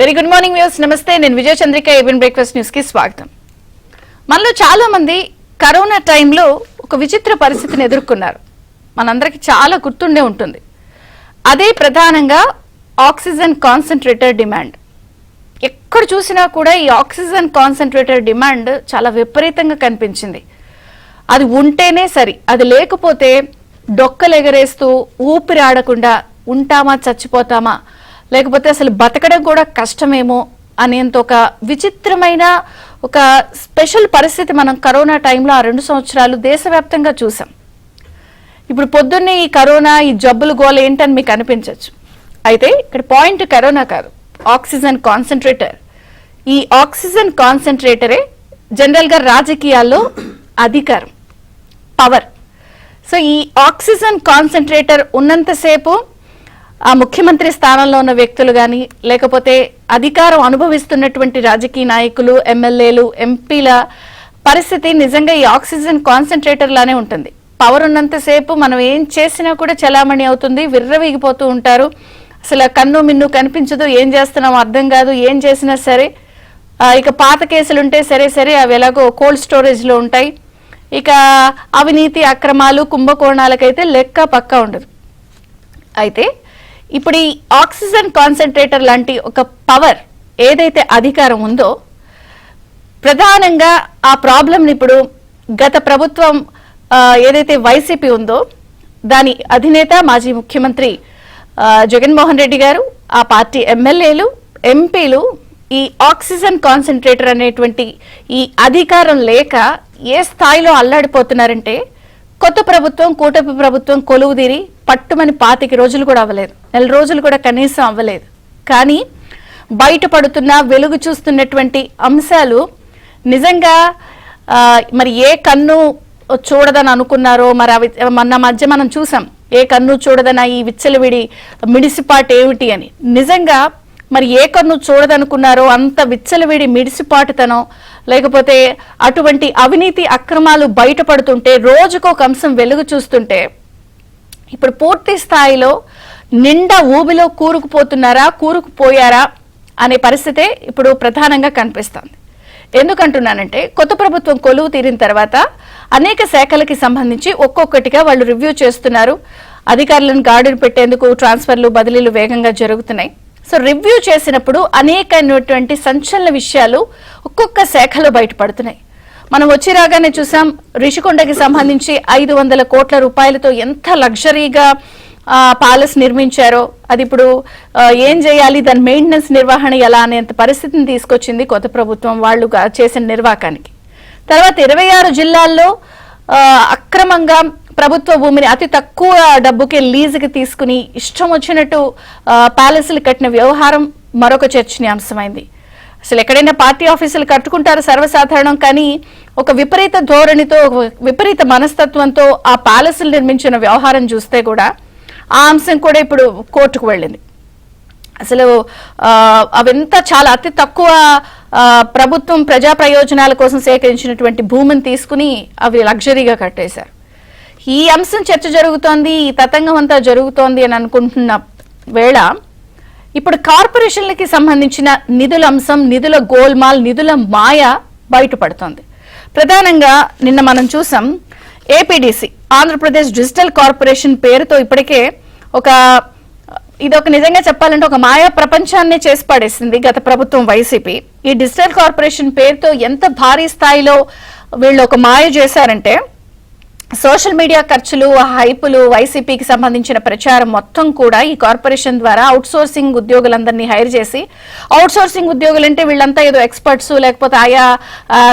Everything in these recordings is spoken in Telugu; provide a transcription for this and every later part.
వెరీ గుడ్ మార్నింగ్ వ్యూస్, నమస్తే. నేను విజయ చంద్రిక, ఏబిఎన్ బ్రేక్ఫాస్ట్ న్యూస్ కి స్వాగతం. మనలో చాలా మంది కరోనా టైంలో ఒక విచిత్ర పరిస్థితిని ఎదుర్కొన్నారు. మనందరికీ చాలా గుర్తుండే ఉంటుంది. అదే ప్రధానంగా ఆక్సిజన్ కాన్సన్ట్రేటర్ డిమాండ్. ఎక్కడ చూసినా కూడా ఈ ఆక్సిజన్ కాన్సన్ట్రేటర్ డిమాండ్ చాలా విపరీతంగా కనిపించింది. అది ఉంటేనే సరి, అది లేకపోతే డొక్కలెగరేస్తూ ఊపిరి ఆడకుండా ఉంటామా చచ్చిపోతామా, లేకపోతే అసలు బతకడం కూడా కష్టమేమో అనేంత ఒక విచిత్రమైన ఒక స్పెషల్ పరిస్థితి మనం కరోనా టైంలో ఆ 2 సంవత్సరాలు దేశవ్యాప్తంగా చూసాం. ఇప్పుడు పొద్దున్నే ఈ కరోనా, ఈ జబ్బులు గోల ఏంటని మీకు అనిపించవచ్చు. అయితే ఇక్కడ పాయింట్ కరోనా కాదు, ఆక్సిజన్ కాన్సన్ట్రేటర్. ఈ ఆక్సిజన్ కాన్సన్ట్రేటరే జనరల్గా రాజకీయాల్లో అధికారం, పవర్. సో ఈ ఆక్సిజన్ కాన్సన్ట్రేటర్ ఉన్నంతసేపు ఆ ముఖ్యమంత్రి స్థానంలో ఉన్న వ్యక్తులు కానీ, లేకపోతే అధికారం అనుభవిస్తున్నటువంటి రాజకీయ నాయకులు, ఎమ్మెల్యేలు, ఎంపీల పరిస్థితి నిజంగా ఈ ఆక్సిజన్ కాన్సన్ట్రేటర్ లానే ఉంటుంది. పవర్ ఉన్నంతసేపు మనం ఏం చేసినా కూడా చలామణి అవుతుంది, విర్రవీగిపోతూ ఉంటారు. అసలు కన్ను మిన్ను కనిపించదు, ఏం చేస్తున్నాం అర్థం కాదు, ఏం చేసినా సరే. ఇక పాత కేసులు ఉంటే సరే అవి ఎలాగో కోల్డ్ స్టోరేజ్లో ఉంటాయి. ఇక అవినీతి అక్రమాలు కుంభకోణాలకైతే లెక్క పక్కా ఉండదు. అయితే ఇప్పుడు ఈ ఆక్సిజన్ కాన్సన్ట్రేటర్ లాంటి ఒక పవర్ ఏదైతే అధికారం ఉందో, ప్రధానంగా ఆ ప్రాబ్లంని ఇప్పుడు గత ప్రభుత్వం ఏదైతే వైసీపీ ఉందో దాని అధినేత మాజీ ముఖ్యమంత్రి జగన్మోహన్ రెడ్డి గారు, ఆ పార్టీ ఎమ్మెల్యేలు, ఎంపీలు ఈ ఆక్సిజన్ కాన్సన్ట్రేటర్ అనేటువంటి ఈ అధికారం లేక ఏ స్థాయిలో అల్లాడిపోతున్నారంటే, కొత్త ప్రభుత్వం, కూటమి ప్రభుత్వం కొలువుదీరి పట్టుమని 25 రోజులు కూడా అవ్వలేదు, 4 రోజులు కూడా కనీసం అవ్వలేదు. కానీ బయటపడుతున్న వెలుగు చూస్తున్నటువంటి అంశాలు నిజంగా మరి ఏ కన్ను చూడదని అనుకున్నారో, మరి అవి మొన్న మధ్య మనం చూసాం, ఏ కన్ను చూడదన్న ఈ విచ్చలవిడి మిడిసిపాటు ఏమిటి అని. నిజంగా మరి ఏ కన్ను చూడదనుకున్నారో అంత విచ్చలవిడి మిడిసిపాటుతనం, లేకపోతే అటువంటి అవినీతి అక్రమాలు బయటపడుతుంటే, రోజుకొక అంశం వెలుగు చూస్తుంటే, ఇప్పుడు పూర్తి స్థాయిలో నిండా ఊబిలో కూరుకుపోతున్నారా, కూరుకుపోయారా అనే పరిస్థితే ఇప్పుడు ప్రధానంగా కనిపిస్తుంది. ఎందుకంటున్నానంటే, కొత్త ప్రభుత్వం కొలువు తీరిన తర్వాత అనేక శాఖలకి సంబంధించి ఒక్కొక్కటిగా వాళ్ళు రివ్యూ చేస్తున్నారు. అధికారులను గాడులు పెట్టేందుకు ట్రాన్స్ఫర్లు, బదిలీలు వేగంగా జరుగుతున్నాయి. సో రివ్యూ చేసినప్పుడు అనేకమైనటువంటి సంచలన విషయాలు ఒక్కొక్క శాఖలో బయటపడుతున్నాయి. మనం వచ్చి రాగానే చూసాం, రిషికొండకి సంబంధించి 500 కోట్ల రూపాయలతో ఎంత లగ్జరీగా ప్యాలెస్ నిర్మించారో, అది ఇప్పుడు ఏం చేయాలి, దాని మెయింటెనెన్స్ నిర్వహణ ఎలా అనేంత పరిస్థితిని తీసుకొచ్చింది కొత్త ప్రభుత్వం వాళ్ళు చేసిన నిర్వాకానికి. తర్వాత 26 జిల్లాల్లో అక్రమంగా ప్రభుత్వ భూమిని అతి తక్కువ డబ్బుకి లీజుకి తీసుకుని ఇష్టం వచ్చినట్టు ప్యాలెస్లు కట్టిన వ్యవహారం మరొక చర్చనీయాంశమైంది. అసలు ఎక్కడైనా పార్టీ ఆఫీసులు కట్టుకుంటారు సర్వసాధారణం, కానీ ఒక విపరీత ధోరణితో, విపరీత మనస్తత్వంతో ఆ ప్యాలెస్లు నిర్మించిన వ్యవహారం చూస్తే కూడా ఆ అంశం కూడా ఇప్పుడు కోర్టుకు వెళ్ళింది. అసలు అవంత చాలా అతి తక్కువ ప్రభుత్వం ప్రజా ప్రయోజనాల కోసం సేకరించినటువంటి భూమిని తీసుకుని అవి లగ్జరీగా కట్టేశారు. ఈ అంశం చర్చ జరుగుతోంది, ఈ తతంగం అంతా జరుగుతోంది అని అనుకుంటున్న వేళ ఇప్పుడు కార్పొరేషన్లకి సంబంధించిన నిధుల అంశం, నిధుల గోల్మాల్, నిధుల మాయ బయటపడుతోంది. ప్రధానంగా నిన్న మనం చూసాం, ఏపీడీసీ ఆంధ్రప్రదేశ్ డిజిటల్ కార్పొరేషన్ పేరుతో ఇప్పటికే ఇదొక నిజంగా చెప్పాలంటే ఒక మాయా ప్రపంచాన్నే చేసి పడేసింది గత ప్రభుత్వం వైసీపీ. ఈ డిజిటల్ కార్పొరేషన్ పేరుతో ఎంత భారీ స్థాయిలో వీళ్ళు ఒక మాయ చేశారంటే, సోషల్ మీడియా ఖర్చులు, హైపులు, వైసీపీకి సంబంధించిన ప్రచారం మొత్తం కూడా ఈ కార్పొరేషన్ ద్వారా అవుట్సోర్సింగ్ ఉద్యోగులందరినీ హైర్ చేసి, అవుట్సోర్సింగ్ ఉద్యోగులు అంటే వీళ్ళంతా ఏదో ఎక్స్పర్ట్స్ లేకపోతే ఆయా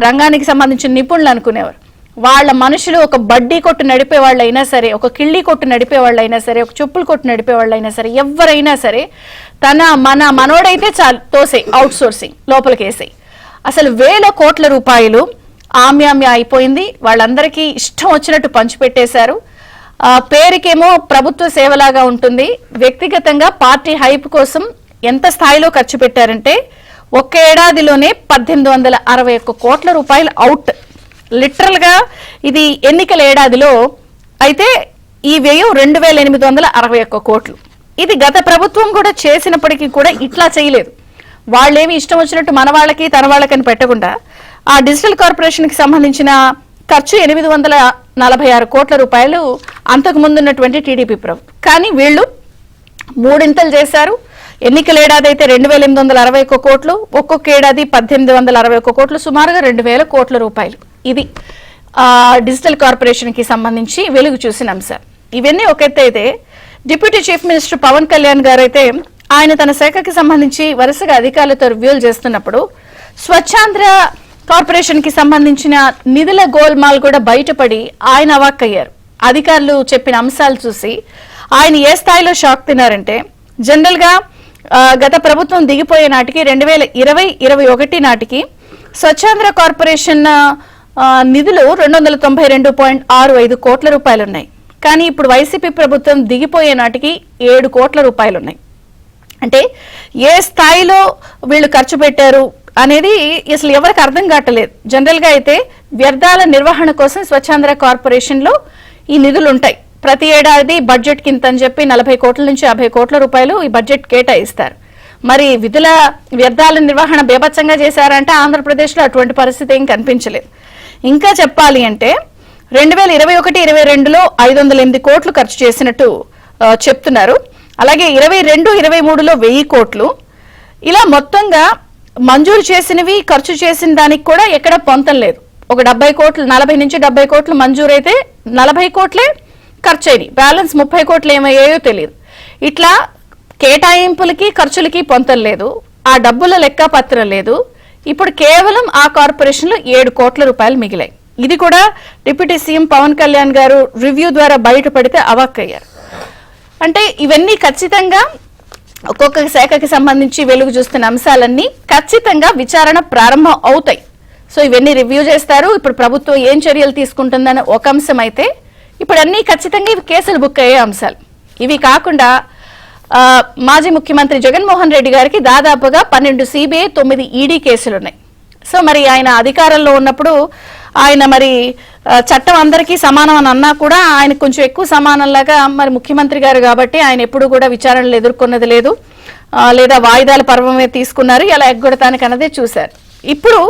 రంగానికి సంబంధించిన నిపుణులు అనుకునేవారు. వాళ్ళ మనుషులు ఒక బడ్డీ కొట్టు నడిపే వాళ్ళైనా సరే, ఒక కిళ్ళీ కొట్టు నడిపే వాళ్ళైనా సరే, ఒక చెప్పులు కొట్టు నడిపే వాళ్ళైనా సరే, ఎవరైనా సరే మనోడైతే చాలు తోసేయి, అవుట్సోర్సింగ్ లోపలికి వేసేయి. అసలు 1000 కోట్ల రూపాయలు ఆమ్యామ్య అయిపోయింది. వాళ్ళందరికీ ఇష్టం వచ్చినట్టు పంచిపెట్టేశారు. పేరుకేమో ప్రభుత్వ సేవలాగా ఉంటుంది, వ్యక్తిగతంగా పార్టీ హైప్ కోసం ఎంత స్థాయిలో ఖర్చు పెట్టారంటే, ఒక్క ఏడాదిలోనే 1861 కోట్ల రూపాయలు అవుట్. లిటరల్ గా ఇది ఎన్నికల ఏడాదిలో అయితే ఈ వ్యయం 2861 కోట్లు. ఇది గత ప్రభుత్వం కూడా చేసినప్పటికీ కూడా ఇట్లా చేయలేదు. వాళ్ళేమి ఇష్టం వచ్చినట్టు మన వాళ్ళకి తన వాళ్ళకని పెట్టకుండా ఆ డిజిటల్ కార్పొరేషన్కి సంబంధించిన ఖర్చు 846 కోట్ల రూపాయలు అంతకు ముందున్నటువంటి టీడీపీ ప్రభుత్వం. కానీ వీళ్ళు మూడింతలు చేశారు. ఎన్నికల ఏడాది అయితే 2861 కోట్లు, ఒక్కొక్క ఏడాది 1861 కోట్లు, సుమారుగా 2000 కోట్ల రూపాయలు. ఇది డిజిటల్ కార్పొరేషన్ కి సంబంధించి వెలుగు చూసిన అంశాలు. ఇవన్నీ ఒక ఎత్తు అయితే, deputy chief minister Pawan Kalyan గారు అయితే ఆయన తన శాఖకి సంబంధించి వరుసగా అధికారులతో రివ్యూలు చేస్తున్నప్పుడు స్వచ్ఛాంధ్ర కార్పొరేషన్ కి సంబంధించిన నిధుల గోల్మాల్ కూడా బయటపడి ఆయన అవాక్కయ్యారు. అధికారులు చెప్పిన అంశాలు చూసి ఆయన ఏ స్థాయిలో షాక్ తిన్నారంటే, జనరల్ గా గత ప్రభుత్వం దిగిపోయే నాటికి 2020-21 నాటికి స్వచ్ఛాంధ్ర కార్పొరేషన్ నిధులు 292.65 కోట్ల రూపాయలు ఉన్నాయి. కానీ ఇప్పుడు వైసీపీ ప్రభుత్వం దిగిపోయే నాటికి 7 కోట్ల రూపాయలు ఉన్నాయి. అంటే ఏ స్థాయిలో వీళ్ళు ఖర్చు పెట్టారు అనేది అసలు ఎవరికి అర్థం కావట్లేదు. జనరల్ గా అయితే వ్యర్థాల నిర్వహణ కోసం స్వచ్ఛాంధ్ర కార్పొరేషన్ లో ఈ నిధులు ఉంటాయి. ప్రతి ఏడాది బడ్జెట్ కింద అని చెప్పి 40 కోట్ల నుంచి 50 కోట్ల రూపాయలు ఈ బడ్జెట్ కేటాయిస్తారు. మరి విధుల వ్యర్థాల నిర్వహణ బేభత్సంగా చేశారంటే ఆంధ్రప్రదేశ్లో అటువంటి పరిస్థితి ఏం కనిపించలేదు. ఇంకా చెప్పాలి అంటే 2021-22లో 508 కోట్లు ఖర్చు చేసినట్టు చెప్తున్నారు. అలాగే 22-23లో 1000 కోట్లు. ఇలా మొత్తంగా మంజూరు చేసినవి ఖర్చు చేసిన దానికి కూడా ఎక్కడ పొంతం లేదు. ఒక 70 కోట్లు, 40 నుంచి 70 కోట్లు మంజూరైతే 40 కోట్లే ఖర్చు అయినాయి. బ్యాలెన్స్ 30 కోట్లు ఏమయ్యాయో తెలియదు. ఇట్లా కేటాయింపులకి ఖర్చులకి పొంతం లేదు. ఆ డబ్బుల లెక్క పత్రం లేదు. ఇప్పుడు కేవలం ఆ కార్పొరేషన్ లో 7 కోట్ల రూపాయలు మిగిలాయి. ఇది కూడా డిప్యూటీ సీఎం పవన్ కళ్యాణ్ గారు రివ్యూ ద్వారా బయటపడితే అవాక్కయ్యారు. అంటే ఇవన్నీ ఖచ్చితంగా ఒక్కొక్క శాఖకి సంబంధించి వెలుగు చూస్తున్న అంశాలన్నీ ఖచ్చితంగా విచారణ ప్రారంభం అవుతాయి. సో ఇవన్నీ రివ్యూ చేస్తారు. ఇప్పుడు ప్రభుత్వం ఏం చర్యలు తీసుకుంటుందని ఒక అంశం అయితే, ఇప్పుడు అన్ని ఖచ్చితంగా ఇవి కేసులు బుక్ అయ్యే అంశాలు. ఇవి కాకుండా మాజీ ముఖ్యమంత్రి జగన్మోహన్ రెడ్డి గారికి దాదాపుగా 12 సిబిఐ 9 ఈడీ కేసులు ఉన్నాయి. సో మరి ఆయన అధికారంలో ఉన్నప్పుడు ఆయన మరి చట్టం అందరికీ సమానం అని అన్నా కూడా ఆయన కొంచెం ఎక్కువ సమానంలాగా మరి ముఖ్యమంత్రి గారు కాబట్టి ఆయన ఎప్పుడు కూడా విచారణలు ఎదుర్కొన్నది లేదు, లేదా వాయిదాల పర్వమే తీసుకున్నారు, ఇలా ఎగ్గొడతానికి అన్నదే చూశారు. ఇప్పుడు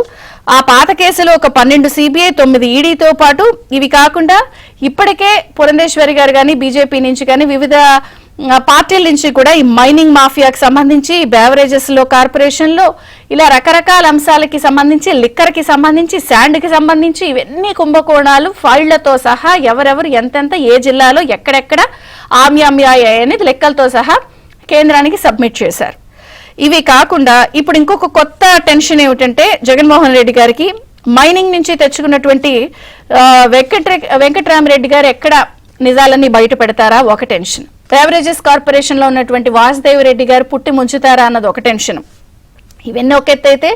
ఆ పాత కేసులో ఒక 12 సిబిఐ 9 ఈడీతో పాటు ఇవి కాకుండా ఇప్పటికే పురంధేశ్వరి గారు కానీ బీజేపీ నుంచి కానీ వివిధ పార్టీల నుంచి కూడా ఈ మైనింగ్ మాఫియాకి సంబంధించి, బేవరేజెస్ లో కార్పొరేషన్ లో ఇలా రకరకాల అంశాలకి సంబంధించి, లిక్కర్ కి సంబంధించి, శాండ్ కి సంబంధించి ఇవన్నీ కుంభకోణాలు ఫైళ్లతో సహా ఎవరెవరు ఎంతెంత ఏ జిల్లాలో ఎక్కడెక్కడ ఆమ్యామ్యాయ అనేది లెక్కలతో సహా కేంద్రానికి సబ్మిట్ చేశారు. ఇవి కాకుండా ఇప్పుడు ఇంకొక కొత్త టెన్షన్ ఏమిటంటే, జగన్మోహన్ రెడ్డి గారికి మైనింగ్ నుంచి తెచ్చుకున్నటువంటి వెంకట్రామరెడ్డి గారు ఎక్కడ నిజాలన్నీ బయట పెడతారా ఒక టెన్షన్. బేవరేజెస్ కార్పొరేషన్ లో ఉన్నటువంటి వాసుదేవ్ రెడ్డి గారు పుట్టి ముంచుతారా అన్నది ఒక టెన్షన్. ఇవన్నీ ఒక ఎత్తు అయితే,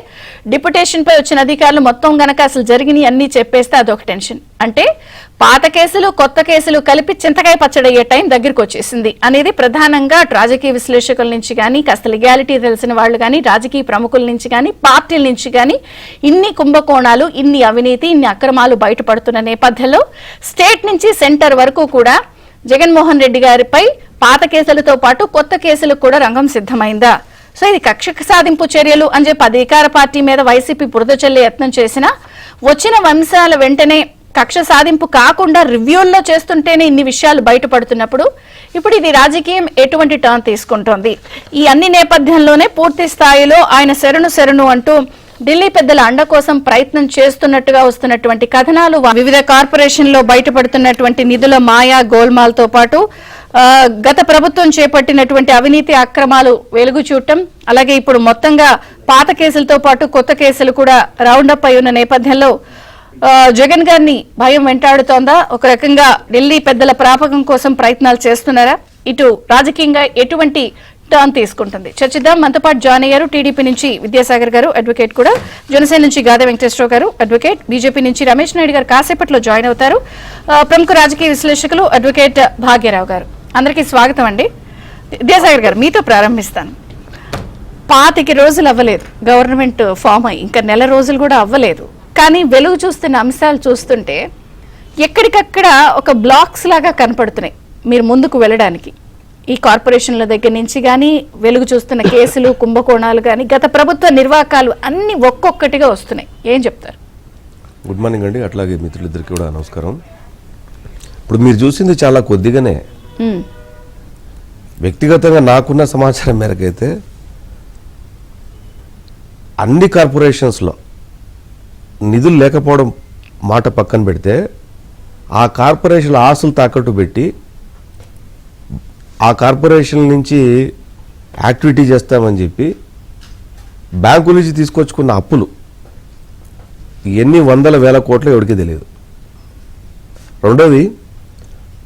డిప్యుటేషన్ పై వచ్చిన అధికారులు మొత్తం గనక అసలు జరిగినాయి అన్ని చెప్పేస్తే అదొక టెన్షన్. అంటే పాత కేసులు కొత్త కేసులు కలిపి చింతకాయ పచ్చడయ్యే టైం దగ్గరికి వచ్చేసింది అనేది ప్రధానంగా రాజకీయ విశ్లేషకుల నుంచి కానీ, కాస్త లిగాలిటీ తెలిసిన వాళ్ళు కానీ, రాజకీయ ప్రముఖుల నుంచి కానీ, పార్టీల నుంచి కానీ ఇన్ని కుంభకోణాలు, ఇన్ని అవినీతి, ఇన్ని అక్రమాలు బయటపడుతున్న నేపథ్యంలో స్టేట్ నుంచి సెంటర్ వరకు కూడా జగన్మోహన్ రెడ్డి గారిపై పాత కేసులతో పాటు కొత్త కేసులకు కూడా రంగం సిద్ధమైందా? సో ఇది కక్ష సాధింపు చర్యలు అని చెప్పి అధికార పార్టీ మీద వైసీపీ బురద చల్లే యత్నం చేసినా వచ్చిన వంశాల వెంటనే కక్ష సాధింపు కాకుండా రివ్యూల్లో చేస్తుంటేనే ఇన్ని విషయాలు బయటపడుతున్నప్పుడు ఇప్పుడు ఇది రాజకీయం ఎటువంటి టర్న్ తీసుకుంటోంది? ఈ అన్ని నేపథ్యంలోనే పూర్తి స్థాయిలో ఆయన శరణు అంటూ ఢిల్లీ పెద్దల అండ కోసం ప్రయత్నం చేస్తున్నట్టుగా వస్తున్నటువంటి కథనాలు, వివిధ కార్పొరేషన్ లో బయటపడుతున్నటువంటి నిధుల మాయా గోల్మాల్తో పాటు గత ప్రభుత్వం చేపట్టినటువంటి అవినీతి అక్రమాలు వెలుగు చూడటం, అలాగే ఇప్పుడు మొత్తంగా పాత కేసులతో పాటు కొత్త కేసులు కూడా రౌండప్ అయి ఉన్న నేపథ్యంలో జగన్ గారిని భయం వెంటాడుతోందా? ఒక రకంగా ఢిల్లీ పెద్దల ప్రాపకం కోసం ప్రయత్నాలు చేస్తున్నారా? ఇటు రాజకీయంగా ఎటువంటి టర్న్ తీసుకుంటుంది చర్చిద్దాం. మనతో పాటు జాయిన్ అయ్యారు టీడీపీ నుంచి విద్యాసాగర్ గారు, అడ్వకేట్ కూడా, జనసేన నుంచి గాదె వెంకటేశ్వరరావు గారు, అడ్వకేట్, బీజేపీ నుంచి రమేష్ నాయుడు గారు కాసేపట్లో జాయిన్ అవుతారు. ప్రముఖ రాజకీయ విశ్లేషకులు అడ్వకేట్ భాగ్యరావు గారు. అందరికీ స్వాగతం అండి. విద్యాసాగర్ గారు, మీతో ప్రారంభిస్తాను. 25 రోజులు అవ్వలేదు గవర్నమెంట్ ఫామ్ అయ్యి, ఇంకా నెల రోజులు కూడా అవ్వలేదు. కానీ వెలుగు చూస్తున్న అంశాలు చూస్తుంటే ఎక్కడికక్కడ ఒక బ్లాక్స్ లాగా కనపడుతున్నాయి మీరు ముందుకు వెళ్ళడానికి. ఈ కార్పొరేషన్ల దగ్గర నుంచి కానీ వెలుగు చూస్తున్న కేసులు కుంభకోణాలు కానీ గత ప్రభుత్వ నిర్వాకాలు అన్ని ఒక్కొక్కటిగా వస్తున్నాయి, ఏం చెప్తారు? గుడ్ మార్నింగ్ అండి, అట్లాగే మిత్రులిద్దరికి కూడా నమస్కారం. ఇప్పుడు మీరు చూసింది చాలా కొద్దిగానే. వ్యక్తిగతంగా నాకున్న సమాచారం మేరకైతే అన్ని కార్పొరేషన్స్లో నిధులు లేకపోవడం మాట పక్కన పెడితే ఆ కార్పొరేషన్ల ఆస్తులు తాకట్టు పెట్టి ఆ కార్పొరేషన్ నుంచి యాక్టివిటీ చేస్తామని చెప్పి బ్యాంకు నుంచి తీసుకొచ్చుకున్న అప్పులు ఎన్ని వందల వేల కోట్లు ఎవరికి తెలియదు. రెండోది,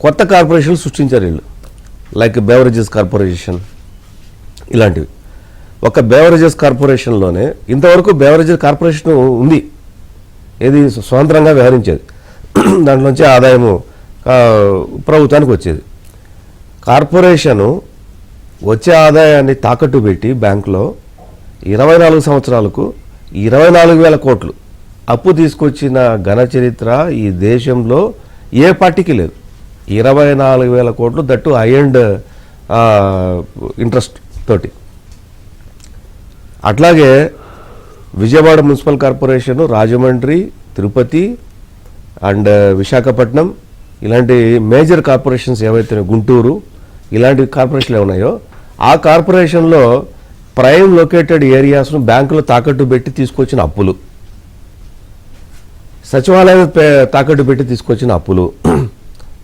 కొత్త కార్పొరేషన్లు సృష్టించారు వీళ్ళు, లైక్ బెవరేజెస్ కార్పొరేషన్ ఇలాంటివి. ఒక బెవరేజెస్ కార్పొరేషన్లోనే ఇంతవరకు బెవరేజెస్ కార్పొరేషన్ ఉంది, ఏది స్వతంత్రంగా వ్యవహరించేది, దాంట్లోంచి ఆదాయము ప్రభుత్వానికి వచ్చేది. కార్పొరేషను వచ్చే ఆదాయాన్ని తాకట్టు పెట్టి బ్యాంకులో 24 సంవత్సరాలకు 24,000 కోట్లు అప్పు తీసుకొచ్చిన ఘన చరిత్ర ఈ దేశంలో ఏ పార్టీకి లేదు. 24,000 కోట్లు, దట్టు హై అండ్ ఇంట్రెస్ట్ తోటి. అట్లాగే Vijayawada municipal corporation, Rajahmundry, Tirupati and Visakhapatnam ఇలాంటి మేజర్ కార్పొరేషన్స్ ఏవైతే, గుంటూరు ఇలాంటి కార్పొరేషన్లు ఉన్నాయో ఆ కార్పొరేషన్లో ప్రైమ్ లొకేటెడ్ ఏరియాస్ను బ్యాంకులో తాకట్టు పెట్టి తీసుకొచ్చిన అప్పులు, సచివాలయం తాకట్టు పెట్టి తీసుకొచ్చిన అప్పులు.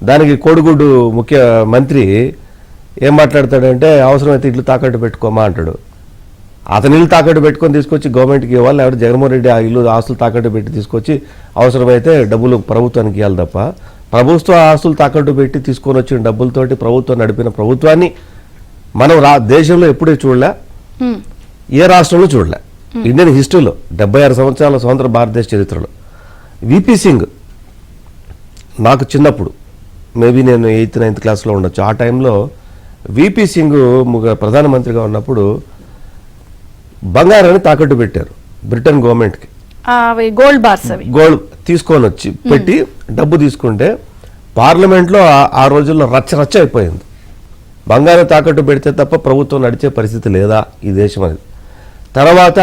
దానికి కోడిగుడ్డు ముఖ్యమంత్రి ఏం మాట్లాడతాడంటే, అవసరమైతే ఇట్లు తాకట్టు పెట్టుకోమా అంటాడు. అతని ఇల్లు తాకట్టు పెట్టుకొని తీసుకొచ్చి గవర్నమెంట్కి ఇవ్వాలి, లేకపోతే జగన్మోహన్ రెడ్డి ఆ ఇల్లు ఆస్తులు తాకట్టు పెట్టి తీసుకొచ్చి అవసరమైతే డబ్బులు ప్రభుత్వానికి ఇవ్వాలి తప్ప, ప్రభుత్వ ఆస్తులు తాకట్టు పెట్టి తీసుకొని వచ్చిన డబ్బులతోటి ప్రభుత్వం నడిపిన ప్రభుత్వాన్ని మనం దేశంలో ఎప్పుడూ చూడలే, ఏ రాష్ట్రంలో చూడలే. ఇండియన్ హిస్టరీలో 76 సంవత్సరాల స్వతంత్ర భారతదేశ చరిత్రలో విపి సింగ్, నాకు చిన్నప్పుడు మేబీ నేను 8th 9th క్లాస్లో ఉండొచ్చు, ఆ టైంలో విపి సింగ్ ప్రధానమంత్రిగా ఉన్నప్పుడు బంగారాన్ని తాకట్టు పెట్టారు బ్రిటన్ గవర్నమెంట్కి. గోల్డ్ బార్స్, గోల్డ్ తీసుకొని వచ్చి పెట్టి డబ్బు తీసుకుంటే పార్లమెంట్లో ఆ రోజుల్లో రచ్చ అయిపోయింది. బంగారం తాకట్టు పెడితే తప్ప ప్రభుత్వం నడిచే పరిస్థితి లేదా ఈ దేశం అనేది. తర్వాత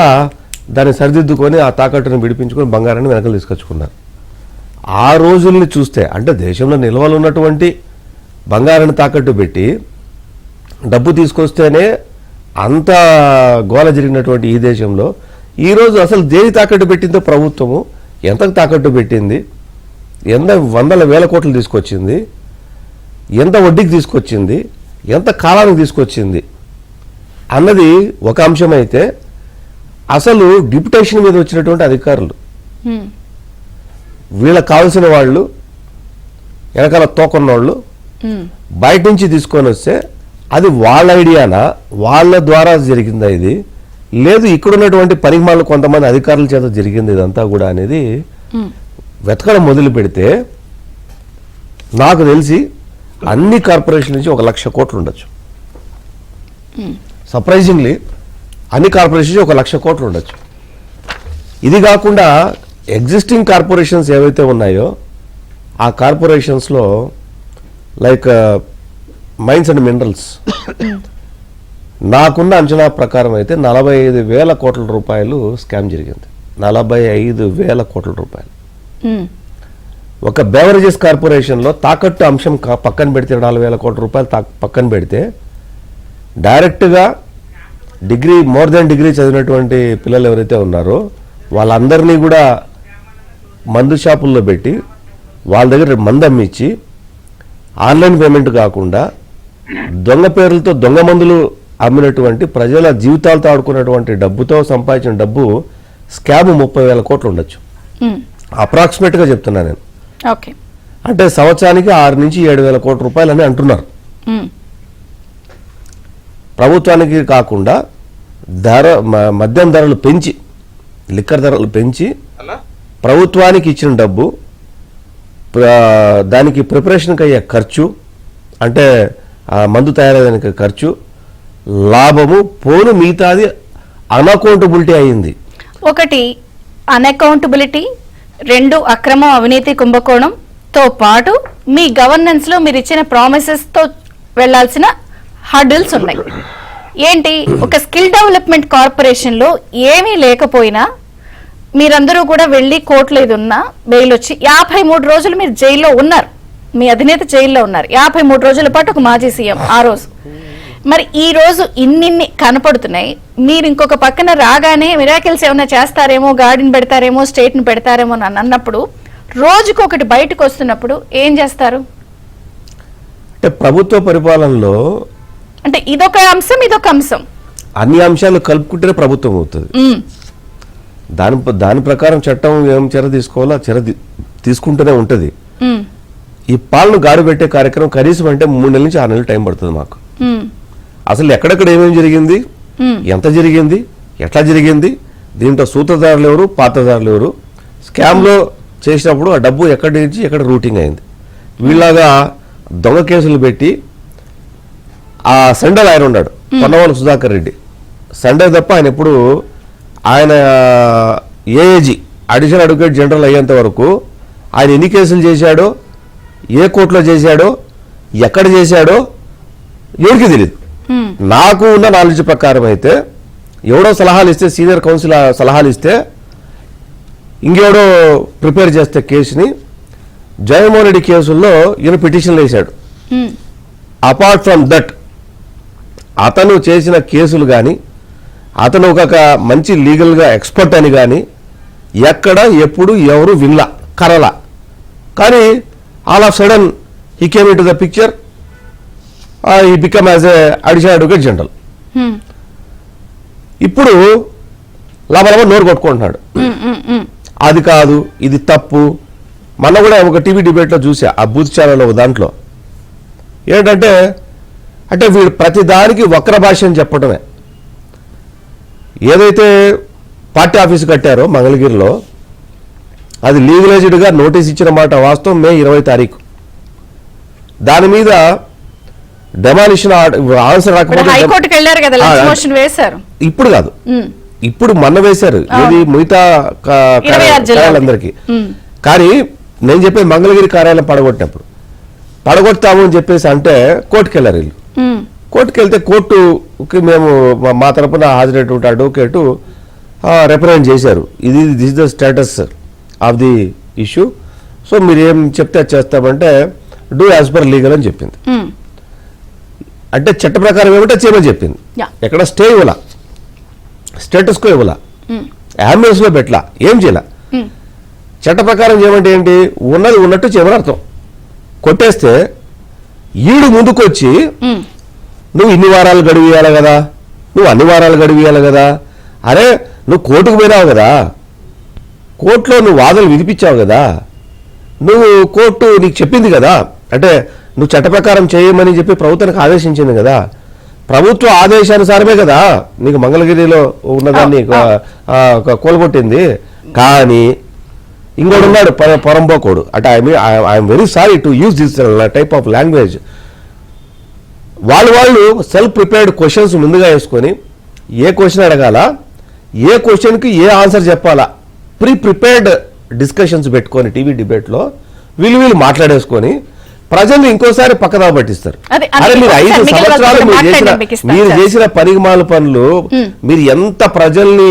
దాన్ని సరిదిద్దుకొని ఆ తాకట్టును విడిపించుకొని బంగారాన్ని వెనకలు తీసుకొచ్చుకున్నారు. ఆ రోజుల్ని చూస్తే, అంటే దేశంలో నిల్వలు ఉన్నటువంటి బంగారాన్ని తాకట్టు పెట్టి డబ్బు తీసుకొస్తేనే అంత గోల జరిగినటువంటి ఈ దేశంలో ఈరోజు అసలు దేని తాకట్టు పెట్టిందో ప్రభుత్వము, ఎంతకు తాకట్టు పెట్టింది, ఎంత వందల వేల కోట్లు తీసుకొచ్చింది, ఎంత వడ్డీకి తీసుకొచ్చింది, ఎంత కాలానికి తీసుకొచ్చింది అన్నది ఒక అంశమైతే, అసలు డిప్యుటేషన్ మీద వచ్చినటువంటి అధికారులు, వీళ్ళకి కావాల్సిన వాళ్ళు, వెనకాల తోకన్నోళ్ళు బయట నుంచి తీసుకొని వస్తే అది వాళ్ళ ఐడియానా, వాళ్ళ ద్వారా జరిగిందా ఇది, లేదు ఇక్కడున్నటువంటి పనిమాలు కొంతమంది అధికారుల చేత జరిగింది ఇదంతా కూడా అనేది వెతకడం మొదలు పెడితే నాకు తెలిసి అన్ని కార్పొరేషన్ నుంచి 1,00,000 కోట్లు ఉండొచ్చు. సర్ప్రైజింగ్లీ అన్ని కార్పొరేషన్ నుంచి 1,00,000 కోట్లు ఉండొచ్చు. ఇది కాకుండా ఎగ్జిస్టింగ్ కార్పొరేషన్స్ ఏవైతే ఉన్నాయో ఆ కార్పొరేషన్స్లో లైక్ మైన్స్ అండ్ మినరల్స్, నాకున్న అంచనా ప్రకారం అయితే 45,000 కోట్ల రూపాయలు స్కామ్ జరిగింది. 45,000 కోట్ల రూపాయలు. ఒక బెవరేజెస్ కార్పొరేషన్లో తాకట్టు అంశం పక్కన పెడితే 4,000 కోట్ల రూపాయలు పక్కన పెడితే, డైరెక్ట్గా మోర్ దెన్ డిగ్రీ చదివినటువంటి పిల్లలు ఎవరైతే ఉన్నారో వాళ్ళందరినీ కూడా మందు షాపుల్లో పెట్టి వాళ్ళ దగ్గర మందు అమ్మించి ఆన్లైన్ పేమెంట్ కాకుండా దొంగ పేర్లతో దొంగ మందులు అమ్మినటువంటి, ప్రజల జీవితాలతో ఆడుకున్నటువంటి డబ్బుతో సంపాదించిన డబ్బు స్కామ్ 30,000 కోట్లు ఉండొచ్చు. అప్రాక్సిమేట్గా చెప్తున్నా నేను. అంటే సంవత్సరానికి 6 నుంచి 7,000 కోట్ల రూపాయలు అని అంటున్నారు. ప్రభుత్వానికి కాకుండా మద్యం ధరలు పెంచి, లిక్కర్ ధరలు పెంచి ప్రభుత్వానికి ఇచ్చిన డబ్బు, దానికి ప్రిపరేషన్కి అయ్యే ఖర్చు, అంటే మందు తయారయ్యేదానికి ఖర్చు, లాభము పోను మిగతాది అన్అకౌంటబిలిటీ అయింది. ఒకటి అన్అకౌంటబిలిటీ, 2 అక్రమం అవినీతి కుంభకోణంతో పాటు మీ గవర్నెన్స్ లో మీరు ఇచ్చిన ప్రామిసెస్ తో వెళ్లాల్సిన హర్డిల్స్ ఉన్నాయి. ఏంటి, ఒక స్కిల్ డెవలప్మెంట్ కార్పొరేషన్ లో ఏమీ లేకపోయినా మీరందరూ కూడా వెళ్ళి కోర్టులో ఇది ఉన్నా బెయిల్ వచ్చి 53 రోజులు మీరు జైల్లో ఉన్నారు, మీ అధినేత జైల్లో ఉన్నారు 53 రోజుల పాటు, ఒక మాజీ సీఎం ఆ రోజు. మరి ఈ రోజు ఇన్నిన్ని కనపడుతున్నాయి, మీరు ఇంకొక పక్కన రాగానే మిరాకిల్స్ ఏమైనా చేస్తారేమో, గార్డెన్ పెడతారేమో, స్టేట్ ని పెడతారేమో అని అన్నప్పుడు రోజుకొకటి బయటకు వస్తున్నప్పుడు ఏం చేస్తారు? అంటే ప్రభుత్వ పరిపాలనలో అంటే ఇదొక అంశం, ఇదొక అంశం, అన్ని అంశాలు కలుపుకుంటేనే ప్రభుత్వం అవుతుంది. దాని ప్రకారం చట్టం ఏం చర్య తీసుకోవాలో ఆ చర్య తీసుకుంటూనే ఉంటుంది. ఈ పాలను గాడి పెట్టే కార్యక్రమం కనీసం అంటే 3 నెలల నుంచి 6 నెలలు టైం పడుతుంది మాకు. అసలు ఎక్కడెక్కడ ఏమేమి జరిగింది, ఎంత జరిగింది, ఎట్లా జరిగింది, దీంట్లో సూత్రధారులు ఎవరు, పాత్రధారులు ఎవరు, స్కామ్లో చేసినప్పుడు ఆ డబ్బు ఎక్కడి నుంచి ఎక్కడ రూటింగ్ అయింది, వీళ్ళగా దొంగ కేసులు పెట్టి ఆ సండల్ ఆయన ఉన్నాడు పొన్నవాళ్ళ సుధాకర్ రెడ్డి, సండే తప్ప ఆయన ఎప్పుడు ఆయన ఏఏజీ అడిషనల్ అడ్వకేట్ జనరల్ అయ్యేంత వరకు ఆయన ఎన్ని కేసులు చేశాడో, ఏ కోర్టులో చేశాడో, ఎక్కడ చేశాడో ఎవరికి తెలియదు. నాకు ఉన్న నాలెడ్జ్ ప్రకారం అయితే ఎవడో సలహాలు ఇస్తే, సీనియర్ కౌన్సిల్ సలహాలు ఇస్తే, ఇంకెవడో ప్రిపేర్ చేస్తే కేసుని జగన్మోహన్ రెడ్డి కేసుల్లో ఈయన పిటిషన్లు వేశాడు. అపార్ట్ ఫ్రమ్ దట్ అతను చేసిన కేసులు కానీ, అతను ఒక మంచి లీగల్గా ఎక్స్పర్ట్ అని కానీ ఎక్కడ ఎప్పుడు ఎవరు వినలా, కరలా. కానీ all of sudden he came in to the picture, he become as a additional advocate general. ఇప్పుడు లబలబ నోరు కొట్టుకుంటున్నాడు, అది కాదు ఇది తప్పు. మొన్న కూడా ఒక టీవీ డిబేట్లో చూసా, ఆ బూత్ ఛానల్ దాంట్లో ఏంటంటే, అంటే వీడు ప్రతి దానికి వక్ర భాష అని చెప్పడమే. ఏదైతే పార్టీ ఆఫీసు కట్టారో మంగళగిరిలో, అది లీగలైజ్డ్గా నోటీస్ ఇచ్చిన మాట వాస్తవం. మే 20 తారీఖు దాని మీద డెమాలిషన్ ఆన్సర్ రాకపోతే ఇప్పుడు కాదు, ఇప్పుడు మొన్న వేశారు, ఇది మిగతా కార్యాలయందరికీ. కానీ నేను చెప్పేది మంగళగిరి కార్యాలయం పడగొడతాము అని చెప్పేసి అంటే కోర్టుకు వెళ్ళారు వీళ్ళు. కోర్టుకు వెళ్తే కోర్టుకి మేము మా తరపున హాజరైనటువంటి అడ్వకేటు రిప్రజెంట్ చేశారు, this the status of the issue, so మీరు ఏం చెప్తే అది చేస్తామంటే డూ యాజ్ పర్ లీగల్ అని చెప్పింది. అంటే చట్ట ప్రకారం ఏమంటే చేయమని చెప్పింది. ఎక్కడ స్టే ఇవ్వాల, స్టేటస్ కో ఇవ్వాల, అంబులెన్స్ లో పెట్టలా, ఏం చేయాల. చట్ట ప్రకారం చేయమంటే ఏంటి, ఉన్నది ఉన్నట్టు చేయమని అర్థం. కొట్టేస్తే ఈడు ముందుకు వచ్చి నువ్వు ఇన్ని వారాలు గడివేయాలి కదా, నువ్వు అన్ని వారాలు గడివేయాలి కదా, అరే నువ్వు కోర్టుకు పోయినావు కదా, కోర్టులో నువ్వు వాదనలు విధిపించావు కదా, నువ్వు కోర్టు నీకు చెప్పింది కదా, అంటే నువ్వు చట్ట ప్రకారం చేయమని చెప్పి ప్రభుత్వానికి ఆదేశించింది కదా, ప్రభుత్వ ఆదేశానుసారమే కదా నీకు మంగళగిరిలో ఉన్నదాన్ని కోలుగొట్టింది. కానీ ఇంకోటి ఉన్నాడు పొరంబోకోడు, అంటే I'm very sorry to use this type of language. వాళ్ళు సెల్ఫ్ ప్రిపేర్డ్ క్వశ్చన్స్ ముందుగా వేసుకొని ఏ క్వశ్చన్ అడగాల, ఏ క్వశ్చన్కి ఏ ఆన్సర్ చెప్పాలా, ప్రిపేర్డ్ డిస్కషన్స్ పెట్టుకొని టీవీ డిబేట్లో వీళ్ళు మాట్లాడేసుకొని ప్రజల్ని ఇంకోసారి పక్కదా పట్టిస్తారు. అరే మీరు 5 సంవత్సరాలు మీరు చేసిన పనికిమాల పనులు, మీరు ఎంత ప్రజల్ని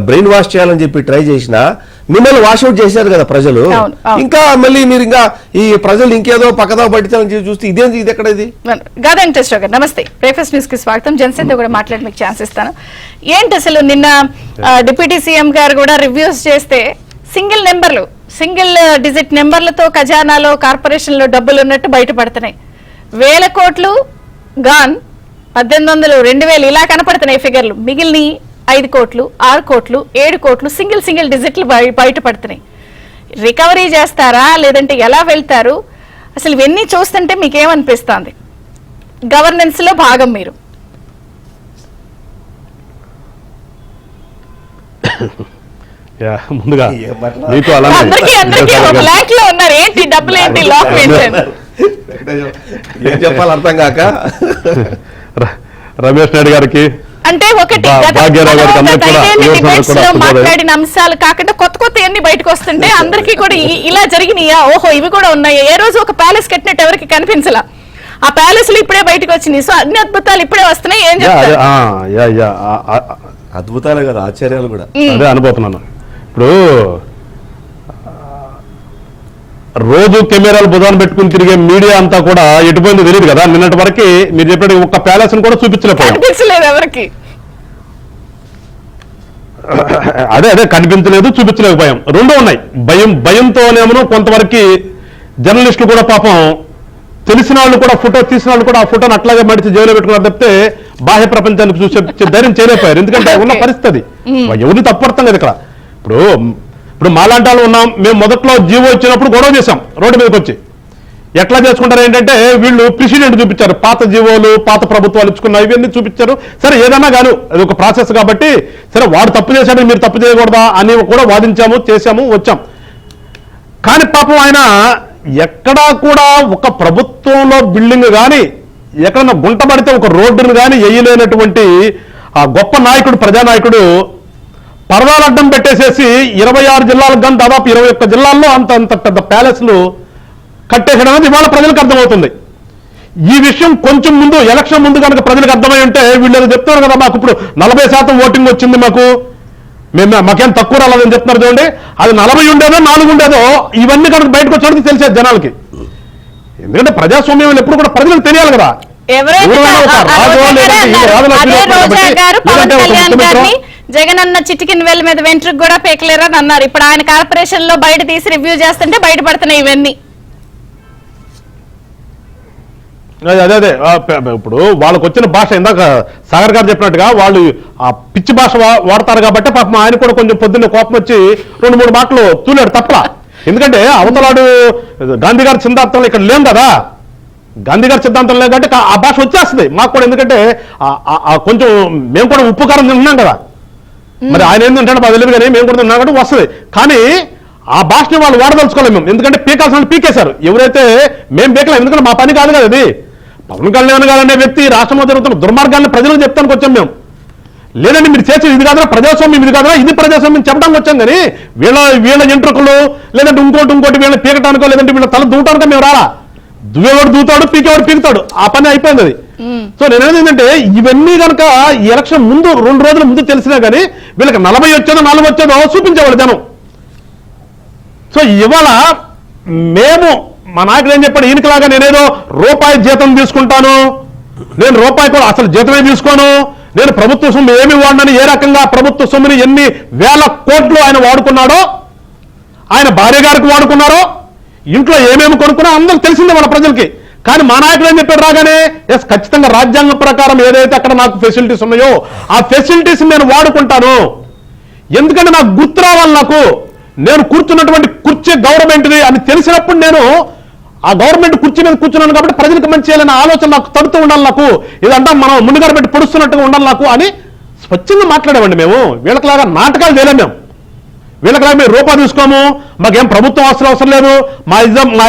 బ్రెయిన్ వాష్ చేయాలని చెప్పి ట్రై చేసినా మిమ్మల్ని వాష్అవుట్ చేశారు కదా ప్రజలు. ఇంకా మళ్ళీ మీరు ఇంకా ఈ ప్రజలు ఇంకేదో పక్కదా పట్టించాలని చూస్తే ఇదేంటి, ఇది ఎక్కడ ఇది? గాదా వెంకటేశ్వర గారు నమస్తే, బ్రేక్ఫాస్ట్ న్యూస్ కి స్వాగతం. జనసేనతో కూడా మాట్లాడి మీకు ఛాన్స్ ఇస్తాను. ఏంటి అసలు నిన్న డిప్యూటీ సీఎం గారు కూడా రివ్యూస్ చేస్తే సింగిల్ డిజిట్ నెంబర్లతో ఖజానాలో కార్పొరేషన్లో డబ్బులు ఉన్నట్టు బయటపడుతున్నాయి. 1000 కోట్లు గాన్, 1800, 2000 ఇలా కనపడుతున్నాయి ఫిగర్లు. మిగిలిన 5 కోట్లు, 6 కోట్లు, 7 కోట్లు సింగిల్ డిజిట్లు బయటపడుతున్నాయి. రికవరీ చేస్తారా లేదంటే ఎలా వెళ్తారు? అసలు ఇవన్నీ చూస్తుంటే మీకేమనిపిస్తుంది? గవర్నెన్స్ లో భాగం మీరు. ముందుగా చెప్పాలి అర్థం కాక రమేష్ నాయుడు గారికి, అంటే ఒకటి మాట్లాడిన అంశాలు కాకుండా కొత్త ఎన్ని బయటకు వస్తుంటే అందరికీ కూడా ఇలా జరిగినాయా, ఓహో ఇవి కూడా ఉన్నాయా, ఏ రోజు ఒక ప్యాలెస్ కట్టినట్టు ఎవరికి కనిపించలా. ఆ ప్యాలెస్లు ఇప్పుడే బయటకు వచ్చినాయి. సో అన్ని అద్భుతాలు ఇప్పుడే వస్తున్నాయి. ఏం చెప్తారు? అద్భుతాలే కదా, ఆశ్చర్యాలు కూడా అదే అనుకుంటున్నాను. ఇప్పుడు రోజు కెమెరాలు బుధాన్ని పెట్టుకుని తిరిగే మీడియా అంతా కూడా ఎటుపోయిందో తెలియదు కదా. నిన్నటి వరకు మీరు చెప్పినట్టు ఒక్క ప్యాలెస్ కూడా చూపించలేదు ఎవరికి. అదే కనిపించలేదు, చూపించలేకపోయాం. రెండూ ఉన్నాయి. భయంతోనేమో కొంతవరకు జర్నలిస్టులు కూడా పాపం తెలిసిన వాళ్ళు కూడా ఫోటో తీసిన వాళ్ళు కూడా ఆ ఫోటోని అట్లాగే మడిచి జైల్లో పెట్టుకున్నారు తప్పితే బాహ్య ప్రపంచానికి చూసే ధైర్యం చేయలేకపోయారు. ఎందుకంటే ఉన్న పరిస్థితి ఎవరిని తప్పడతాం కదా ఇక్కడ. ఇప్పుడు మాలాంటి వాళ్ళు ఉన్నాం. మేము మొదట్లో జీవో ఇచ్చినప్పుడు గొడవ చేశాం రోడ్డు మీదకి వచ్చి. ఎట్లా చేసుకుంటారు ఏంటంటే వీళ్ళు ప్రెసిడెంట్ చూపించారు, పాత జీవోలు పాత ప్రభుత్వాలు ఇచ్చుకున్న ఇవన్నీ చూపించారు. సరే ఏదన్నా కాదు, అది ఒక ప్రాసెస్ కాబట్టి సరే వాడు తప్పు చేశాడు మీరు తప్పు చేయకూడదా అని కూడా వాదించాము, చేశాము, వచ్చాం. కానీ పాపం ఆయన ఎక్కడా కూడా ఒక ప్రభుత్వంలో బిల్డింగ్ కానీ ఎక్కడన్నా గుంట పడితే ఒక రోడ్డును కానీ వేయలేనటువంటి ఆ గొప్ప నాయకుడు, ప్రజానాయకుడు పరదాలు అడ్డం పెట్టేసేసి 26 జిల్లాలకు కానీ దాదాపు 21 జిల్లాల్లో అంత పెద్ద ప్యాలెస్లు కట్టేసడం అనేది ఇవాళ ప్రజలకు అర్థమవుతుంది. ఈ విషయం కొంచెం ముందు ఎలక్షన్ ముందు కనుక ప్రజలకు అర్థమై ఉంటే వీళ్ళు చెప్తున్నారు కదా మాకు ఇప్పుడు 40% ఓటింగ్ వచ్చింది, మాకేం తక్కువ రాలేదని చెప్తున్నారు చూడండి. అది 40 ఉండేదో 4 ఉండేదో ఇవన్నీ కనుక బయటకు వచ్చేది తెలిసేది జనాలకి. ఎందుకంటే ప్రజాస్వామ్యం ఎప్పుడు కూడా ప్రజలకు తెలియాలి కదా. జగన్ అన్న చిటికిన వేల మీద వెంట్రుకు కూడా పేకలేరని అన్నారు. ఇప్పుడు ఆయన కార్పొరేషన్ లో బయట తీసి రివ్యూ చేస్తుంటే బయటపడుతున్నాయి ఇవన్నీ. అదే ఇప్పుడు వాళ్ళకు వచ్చిన భాష ఇందాక సాగర్ గారు చెప్పినట్టుగా వాళ్ళు ఆ పిచ్చి భాష వాడతారు కాబట్టి పాపం ఆయన కూడా కొంచెం పొద్దున్న కోపం వచ్చి 2-3 మాటలు తూలాడు తప్ప. ఎందుకంటే అవతలాడు గాంధీ గారి సిద్ధాంతంలో ఇక్కడ లేం కదా. గాంధీ గారి సిద్ధాంతం లేదు కాబట్టి ఆ భాష వచ్చేస్తుంది మాకు కూడా. ఎందుకంటే కొంచెం మేము కూడా ఉప్పు కారం తింటున్నాం కదా. మరి ఆయన ఏంటంటే మాకు తెలియదు కానీ మేము కూడా తిన్నాం కాబట్టి వస్తుంది. కానీ ఆ భాషని వాళ్ళు వాడదలుచుకోలేము మేము. ఎందుకంటే పీకాల్సిన పీకేశారు. ఎవరైతే మేము పీకలేము, ఎందుకంటే మా పని కాదు కదా అది. పవన్ కళ్యాణ్ గారు అనే వ్యక్తి రాష్ట్రంలో జరుగుతున్న దుర్మార్గాన్ని ప్రజలకు చెప్తానికి వచ్చాం మేము. లేదండి మీరు చేసేది ఇది కాదా, ప్రజాస్వామ్యం ఇది కాదా, ఇది ప్రజాస్వామ్యం చెప్పడానికి వచ్చాం. కానీ వీళ్ళ ఎంట్రుకలు లేదంటే ఇంకోటి వీళ్ళని పీకటానికో లేదంటే వీళ్ళ తల దూటానికో మేము రాలా. దువ్వేవాడు దూతాడు, పీకేవాడు పీకుతాడు. ఆ పని అయిపోయింది అది. సో నేనేది ఏంటంటే ఇవన్నీ కనుక ఎలక్షన్ ముందు 2 రోజుల ముందు తెలిసినా కానీ వీళ్ళకి 40 వచ్చేదో 4 వచ్చేదో చూపించేవాళ్ళు జనం. సో ఇవాళ మేము మా నాయకుడు ఏం చెప్పాడు, ఈయనకిలాగా నేనేదో రూపాయి జీతం తీసుకుంటాను, నేను రూపాయి కూడా అసలు జీతమే తీసుకోను, నేను ప్రభుత్వ సొమ్ము ఏమి వాడినని ఏ రకంగా ప్రభుత్వ సొమ్ముని ఎన్ని వేల కోట్లు ఆయన వాడుకున్నాడో, ఆయన భార్య గారికి వాడుకున్నారో, ఇంట్లో ఏమేమి కొనుక్కున్నా అందరికి తెలిసిందే వాళ్ళ ప్రజలకి. కానీ మా నాయకుడు ఏం చెప్పాడు రాగానే, ఎస్ ఖచ్చితంగా రాజ్యాంగం ప్రకారం ఏదైతే అక్కడ నాకు ఫెసిలిటీస్ ఉన్నాయో ఆ ఫెసిలిటీస్ నేను వాడుకుంటాను. ఎందుకంటే నాకు గుర్తు రావాలి, నేను కూర్చున్నటువంటి కుర్చీ గవర్నమెంట్ది అని తెలిసినప్పుడు నేను ఆ గవర్నమెంట్ కుర్చీ మీద కూర్చున్నాను కాబట్టి ప్రజలకు మంచి చేయాలనే ఆలోచన నాకు తడుతూ ఉండాలి. నాకు ఇదంతా మనం ముందుగారు పెట్టి పొడుస్తున్నట్టుగా ఉండాలి నాకు అని స్వచ్ఛంగా మాట్లాడేవండి మేము. వీళ్ళకిలాగా నాటకాలు చేయలేము మేము. వీళ్ళకిలాగా మేము రూపాయి తీసుకోము, మాకేం ప్రభుత్వం అవసరం లేదు, మా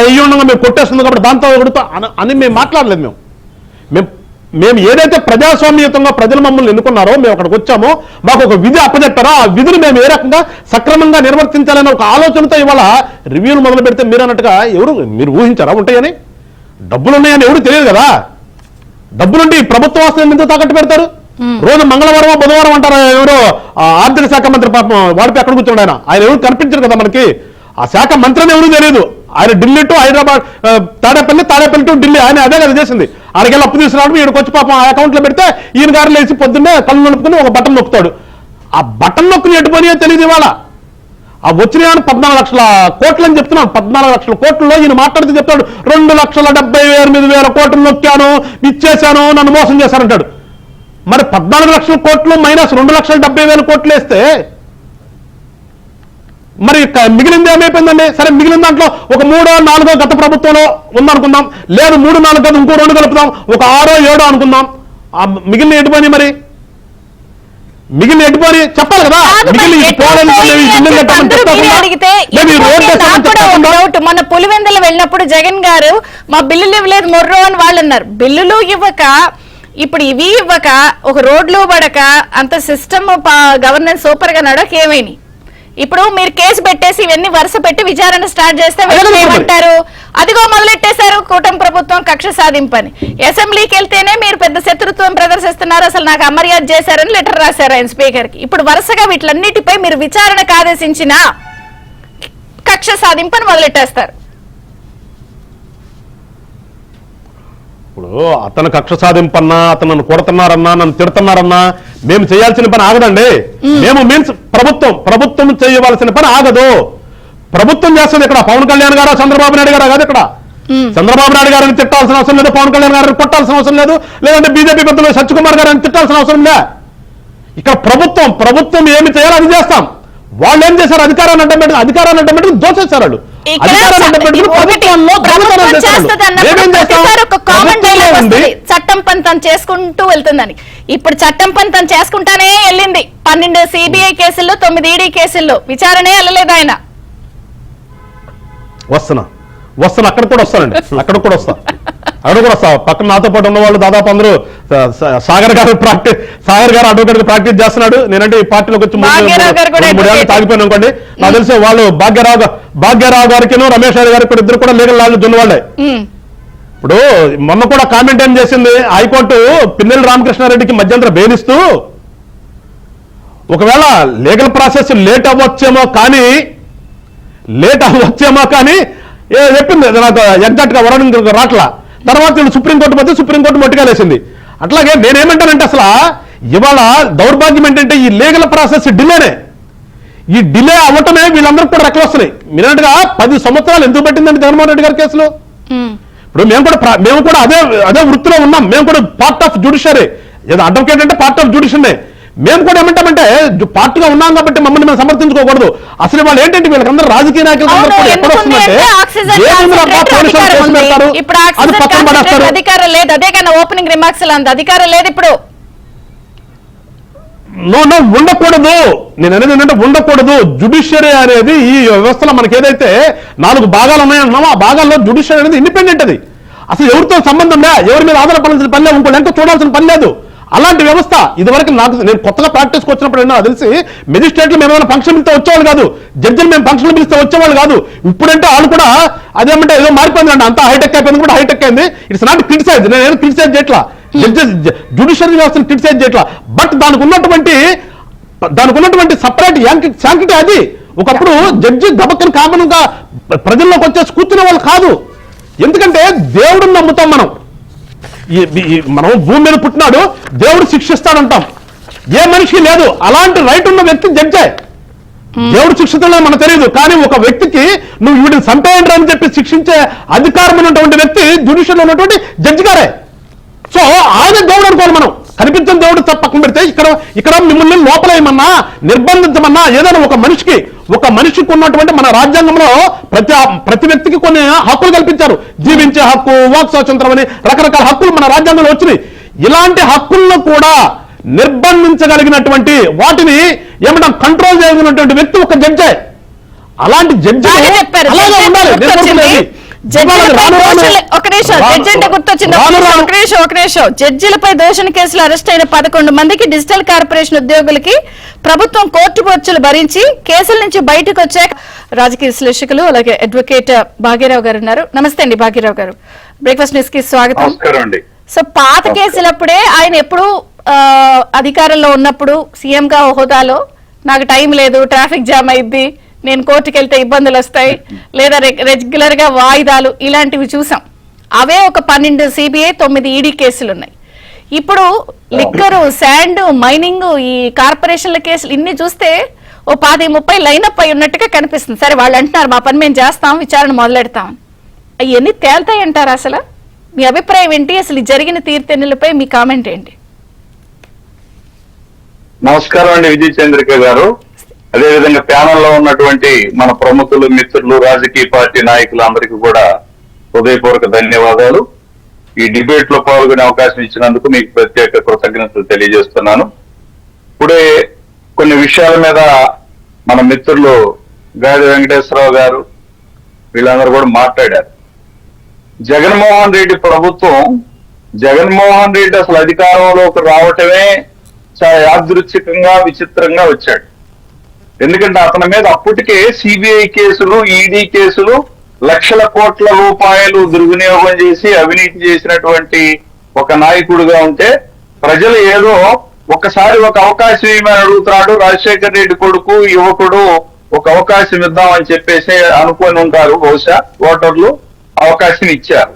అయ్యి ఉండగా మేము కొట్టేస్తుంది కాబట్టి దాంతో కొడుతా అని మేము మాట్లాడలేదు. మేము ఏదైతే ప్రజాస్వామ్యతంగా ప్రజలు మమ్మల్ని ఎన్నుకున్నారో, మేము అక్కడికి వచ్చామో, మాకు ఒక విధి అప్పచెప్పారో ఆ విధిని మేము ఏ రకంగా సక్రమంగా నిర్వర్తించాలనే ఒక ఆలోచనతో ఇవాళ రివ్యూలు మొదలు పెడితే మీరు అన్నట్టుగా మీరు ఊహించారా ఉంటాయని? డబ్బులు ఉన్నాయని ఎవరు తెలియదు కదా. డబ్బులుంటే ఈ ప్రభుత్వ ఆస్తులను ఎందుకు తాకట్టు పెడతారు? రోజు మంగళవారం బుధవారం అంటారు ఎవరో ఆర్థిక శాఖ మంత్రి, పాపం వాడిపై ఎక్కడ కూర్చున్నాడు ఆయన ఎవరు కనిపించరు కదా మనకి. ఆ శాఖ మంత్రిని ఎవరు తెలియదు. ఆయన ఢిల్లీ టు హైదరాబాద్, తాడేపల్లి టు ఢిల్లీ, ఆయన అదే కదా చేసింది. అరగేళ్ళు అప్పు తీసుకురావడం, ఈయనకు వచ్చి పాపం ఆ అకౌంట్ లో పెడితే ఈయన గారు లేచి పొద్దున్నే కళ్ళు నొప్పుకుని ఒక బటన్ నొక్కుతాడు. ఆ బటన్ నొక్కుని ఎటుపోయో తెలియదు ఇవాళ. ఆ వచ్చిన 14 లక్షల కోట్లు అని చెప్తున్నాను. 14 లక్షల కోట్లలో ఈయన మాట్లాడితే చెప్తాడు 2,78,000 కోట్లు నొక్కాను, ఇచ్చేశాను, నన్ను మోసం చేశారంటాడు. మరి 14 లక్షల కోట్లు మైనస్ 2,70,000 కోట్లు వేస్తే మరి మిగిలింది ఏమైపోయిందండి? సరే మిగిలిన దాంట్లో ఒక 3-4 గత ప్రభుత్వంలో ఉందనుకుందాం, లేదు 3-4 గత ఇంకో 2 కలుపుదాం, ఒక 6-7 అనుకుందాం. మిగిలిన ఎటుపోయి మరి మిగిలిన ఎటుపోయి చెప్పాలి కదా. మొన్న పులివెందులు వెళ్ళినప్పుడు జగన్ గారు మా బిల్లులు ఇవ్వలేదు మొర్రో అని వాళ్ళు అన్నారు. బిల్లులు ఇవ్వక ఇప్పుడు ఇవి ఇవ్వక ఒక రోడ్లు పడక అంత సిస్టమ్ గవర్నెన్స్ సూపర్ గా నడక ఏమైనా ఇప్పుడు మీరు కేసు పెట్టేసి ఇవన్నీ వరుస పెట్టి విచారణ స్టార్ట్ చేస్తే వీళ్ళు ఏమంటారు? అదిగో మొదలెట్టేశారు కూటమి ప్రభుత్వం కక్ష సాధింపని. అసెంబ్లీకి వెళ్తేనే మీరు పెద్ద శత్రుత్వం ప్రదర్శిస్తున్నారు, అసలు నాకు అమర్యాద చేశారని లెటర్ రాశారు ఆయన స్పీకర్ కి. ఇప్పుడు వరుసగా వీటిలన్నిటిపై మీరు విచారణకు ఆదేశించిన కక్ష సాధింపని మొదలెట్టేస్తారు. ఇప్పుడు అతను కక్ష సాధింపన్నా, అతను నన్ను కొడుతున్నారన్నా, నన్ను తిడుతున్నారన్నా, మేము చేయాల్సిన పని ఆగదండి. మేము మీన్స్ ప్రభుత్వం చేయవలసిన పని ఆగదు. ప్రభుత్వం చేస్తుంది. ఇక్కడ పవన్ కళ్యాణ్ గారు చంద్రబాబు నాయుడు గారు కాదు. ఇక్కడ చంద్రబాబు నాయుడు గారిని తిట్టాల్సిన అవసరం లేదు, పవన్ కళ్యాణ్ గారిని కొట్టాల్సిన అవసరం లేదు, లేదంటే బీజేపీ పెద్దలు సత్యకుమార్ గారిని తిట్టాల్సిన అవసరం లే. ఇక్కడ ప్రభుత్వం ఏమి చేయాలో అది చేస్తాం. వాళ్ళు ఏం చేశారు? అధికారాన్ని అడ్డం దోచేశారు. వాళ్ళు చట్టం పంతం చేసుకుంటూ వెళ్తుందని. ఇప్పుడు చట్టం పంతం చేసుకుంటానే వెళ్ళింది. 12 సిబిఐ కేసుల్లో, 9 ఈడీ కేసుల్లో విచారణే వెళ్ళలేదు ఆయన. వస్తున్నా అక్కడ కూడా వస్తానండి. అక్కడ కూడా వస్తా. పక్కన నాతో పాటు ఉన్న వాళ్ళు దాదాపు అందరూ సాగర్ గారు అడ్వకేట్ ప్రాక్టీస్ చేస్తున్నాడు. నేనంటే ఈ పార్టీలోకి వచ్చి 3 ఏళ్ళు తాగిపోయాను అనుకోండి. నాకు తెలిసి వాళ్ళు భాగ్యరావు గారికి రమేష్ గారి గారికి ఇద్దరు కూడా లీగల్ నాలెడ్జ్ ఉన్న వాళ్ళే. ఇప్పుడు మొన్న కూడా కామెంట్ ఏం చేసింది హైకోర్టు, పిన్నెల్లి రామకృష్ణారెడ్డికి మధ్యంతర బెయిల్ ఇస్తూ ఒకవేళ లీగల్ ప్రాసెస్ లేట్ అవ్వచ్చేమో కానీ చెప్పింది. నాకు ఎగ్జాక్ట్ గా వరం రాట్లా. తర్వాత సుప్రీంకోర్టు మొట్టికాలేసింది. అట్లాగే నేనేమంటానంటే అసలు ఇవాళ దౌర్భాగ్యం ఏంటంటే ఈ లీగల్ ప్రాసెస్ డిలేనే. ఈ డిలే అవ్వటమే వీళ్ళందరికీ కూడా రెక్కలు వస్తున్నాయి. మీరన్నట్టుగా 10 సంవత్సరాలు ఎందుకు పట్టిందండి జగన్మోహన్ రెడ్డి గారి కేసులో? ఇప్పుడు మేము కూడా అదే వృత్తిలో ఉన్నాం. మేము కూడా పార్ట్ ఆఫ్ జ్యుడిషియరీ. ఏదో అడ్వకేట్ అంటే పార్ట్ ఆఫ్ జ్యుడిషియరీ. మేము కూడా ఏమంటామంటే పార్టీగా ఉన్నాం కాబట్టి మమ్మల్ని మేము సమర్థించుకోకూడదు. అసలు వాళ్ళు ఏంటంటే వీళ్ళకందరూ రాజకీయ నాయకులు ఎక్కడ వస్తుందంటే అధికారం లేదు. అదే కన్నా ఓపెనింగ్ రిమార్క్స్ అధికారం లేదు. ఇప్పుడు ఉండకూడదు. నేను అనేది ఏంటంటే ఉండకూడదు. జ్యుడిషియరీ అనేది ఈ వ్యవస్థలో మనకి ఏదైతే 4 భాగాలు ఉన్నాయన్నామో ఆ భాగాల్లో జ్యుడిషియరీ అనేది ఇండిపెండెంట్. అది అసలు ఎవరితో సంబంధం లే, ఎవరి మీద ఆధారపడాల్సిన పని లేదు, ఇంకో లెక్క చూడాల్సిన పని లేదు. అలాంటి వ్యవస్థ ఇదివరకు నేను కొత్తగా ప్రాక్టీస్కి వచ్చినప్పుడు నాకు తెలిసి మెజిస్ట్రేట్లు మేము ఏమైనా ఫంక్షన్తో వచ్చేవాళ్ళు కాదు, జడ్జిలు మేము ఫంక్షన్ పిలిస్తే వచ్చేవాళ్ళు కాదు. ఇప్పుడంటే వాళ్ళు కూడా అదేమంటే ఏదో మారిపోయిందండి, అంతా హైటెక్ అయిపోయింది, కూడా హైటెక్ అయింది. ఇట్స్ నాట్ క్రిటిసైజ్, నేను క్రిటిసైజ్ చేయట్లా, జ్యుడిషియరీ వ్యవస్థను క్రిటిసైజ్ చేయట్లా. బట్ దానికి ఉన్నటువంటి సపరేట్ శాంక్టిటీ అది. ఒకప్పుడు జడ్జి గబక్కని కామన్ గా ప్రజల్లోకి వచ్చేసి కూర్చునే వాళ్ళు కాదు. ఎందుకంటే దేవుడిని నమ్ముతాం మనం. మనం భూమి మీద పుట్టినాడు, దేవుడు శిక్షిస్తాడంటాం. ఏ మనిషి లేదు అలాంటి రైట్ ఉన్న వ్యక్తి జడ్జే. దేవుడు శిక్షిస్తాడో మనకు తెలియదు, కానీ ఒక వ్యక్తికి నువ్వు వీడిని చంపేయండి అని చెప్పి శిక్షించే అధికారం ఉన్నటువంటి వ్యక్తి జ్యుడిషియరీలో ఉన్నటువంటి జడ్జి గారే. సో ఆయన దేవుడు అనుకోవాలి మనం. కనిపించిన దేవుడు పక్కన పెడితే ఇక్కడ మిమ్మల్ని లోపలేయమన్నా నిర్బంధించమన్నా ఏదైనా ఒక మనిషికి ఉన్నటువంటి మన రాజ్యాంగంలో ప్రతి వ్యక్తికి కొన్ని హక్కులు కల్పించారు. జీవించే హక్కు, వాక్ స్వాతంత్రం అని రకరకాల హక్కులు మన రాజ్యాంగంలో వచ్చినాయి. ఇలాంటి హక్కులను కూడా నిర్బంధించగలిగినటువంటి వాటిని ఏమంటాం కంట్రోల్ చేయగలిగినటువంటి వ్యక్తి ఒక జడ్జే. అలాంటి జడ్జి అలాగే ఉండాలి. జడ్జిలపై దోషణ కేసులు అరెస్ట్ అయిన 11 మందికి డిజిటల్ కార్పొరేషన్ ఉద్యోగులకి ప్రభుత్వం కోర్టు ఖర్చులు భరించి కేసుల నుంచి బయటకు వచ్చే రాజకీయ విశ్లేషకులు అలాగే అడ్వకేట్ భాగ్యరావు గారు ఉన్నారు. నమస్తే అండి భాగ్యరావు గారు, బ్రేక్ఫాస్ట్ న్యూస్ కి స్వాగతం. సో పాత కేసులప్పుడే ఆయన ఎప్పుడు అధికారంలో ఉన్నప్పుడు సీఎం గా హోదాలో నాకు టైం లేదు, ట్రాఫిక్ జామ్ అయింది, నేను కోర్టుకు వెళ్తే ఇబ్బందులు వస్తాయి, లేదా రెగ్యులర్ గా వాయిదాలు, ఇలాంటివి చూసాం. అవే ఒక 12 సిబిఐ 9 ఈడీ కేసులు ఉన్నాయి. ఇప్పుడు లిక్కరు, శాండ్, మైనింగ్, ఈ కార్పొరేషన్ల కేసులు ఇన్ని చూస్తే ఓ 10-30 లైనప్ అయి ఉన్నట్టుగా కనిపిస్తుంది. సరే వాళ్ళు అంటున్నారు మా పని మేము చేస్తాం, విచారణ మొదలెడతాం. అవన్నీ తేల్తాయి అంటారు. అసలు మీ అభిప్రాయం ఏంటి? అసలు జరిగిన తీర్తెన్నులపై మీ కామెంట్ ఏంటి? నమస్కారం అండి విజయ చంద్రిక గారు, అదేవిధంగా ప్యానల్లో ఉన్నటువంటి మన ప్రముఖులు, మిత్రులు, రాజకీయ పార్టీ నాయకులు అందరికీ కూడా హృదయపూర్వక ధన్యవాదాలు. ఈ డిబేట్ లో పాల్గొనే అవకాశం ఇచ్చినందుకు మీకు ప్రత్యేక కృతజ్ఞతలు తెలియజేస్తున్నాను. ఇప్పుడే కొన్ని విషయాల మీద మన మిత్రులు గాడి వెంకటేశ్వరరావు గారు వీళ్ళందరూ కూడా మాట్లాడారు. జగన్మోహన్ రెడ్డి ప్రభుత్వం, జగన్మోహన్ రెడ్డి అసలు అధికారంలోకి రావటమే చాలా యాదృచ్ఛికంగా, విచిత్రంగా వచ్చాడు. ఎందుకంటే అతని మీద అప్పటికే సిబిఐ కేసులు, ఈడీ కేసులు, లక్షల కోట్ల రూపాయలు దుర్వినియోగం చేసి అవినీతి చేసినటువంటి ఒక నాయకుడుగా ఉంటే ప్రజలు ఏదో ఒకసారి ఒక అవకాశం ఏమని అడుగుతున్నాడు. రాజశేఖర్ రెడ్డి కొడుకు, యువకుడు, ఒక అవకాశం ఇద్దామని చెప్పేసి అనుకొని ఉంటారు. బహుశా ఓటర్లు అవకాశం ఇచ్చారు.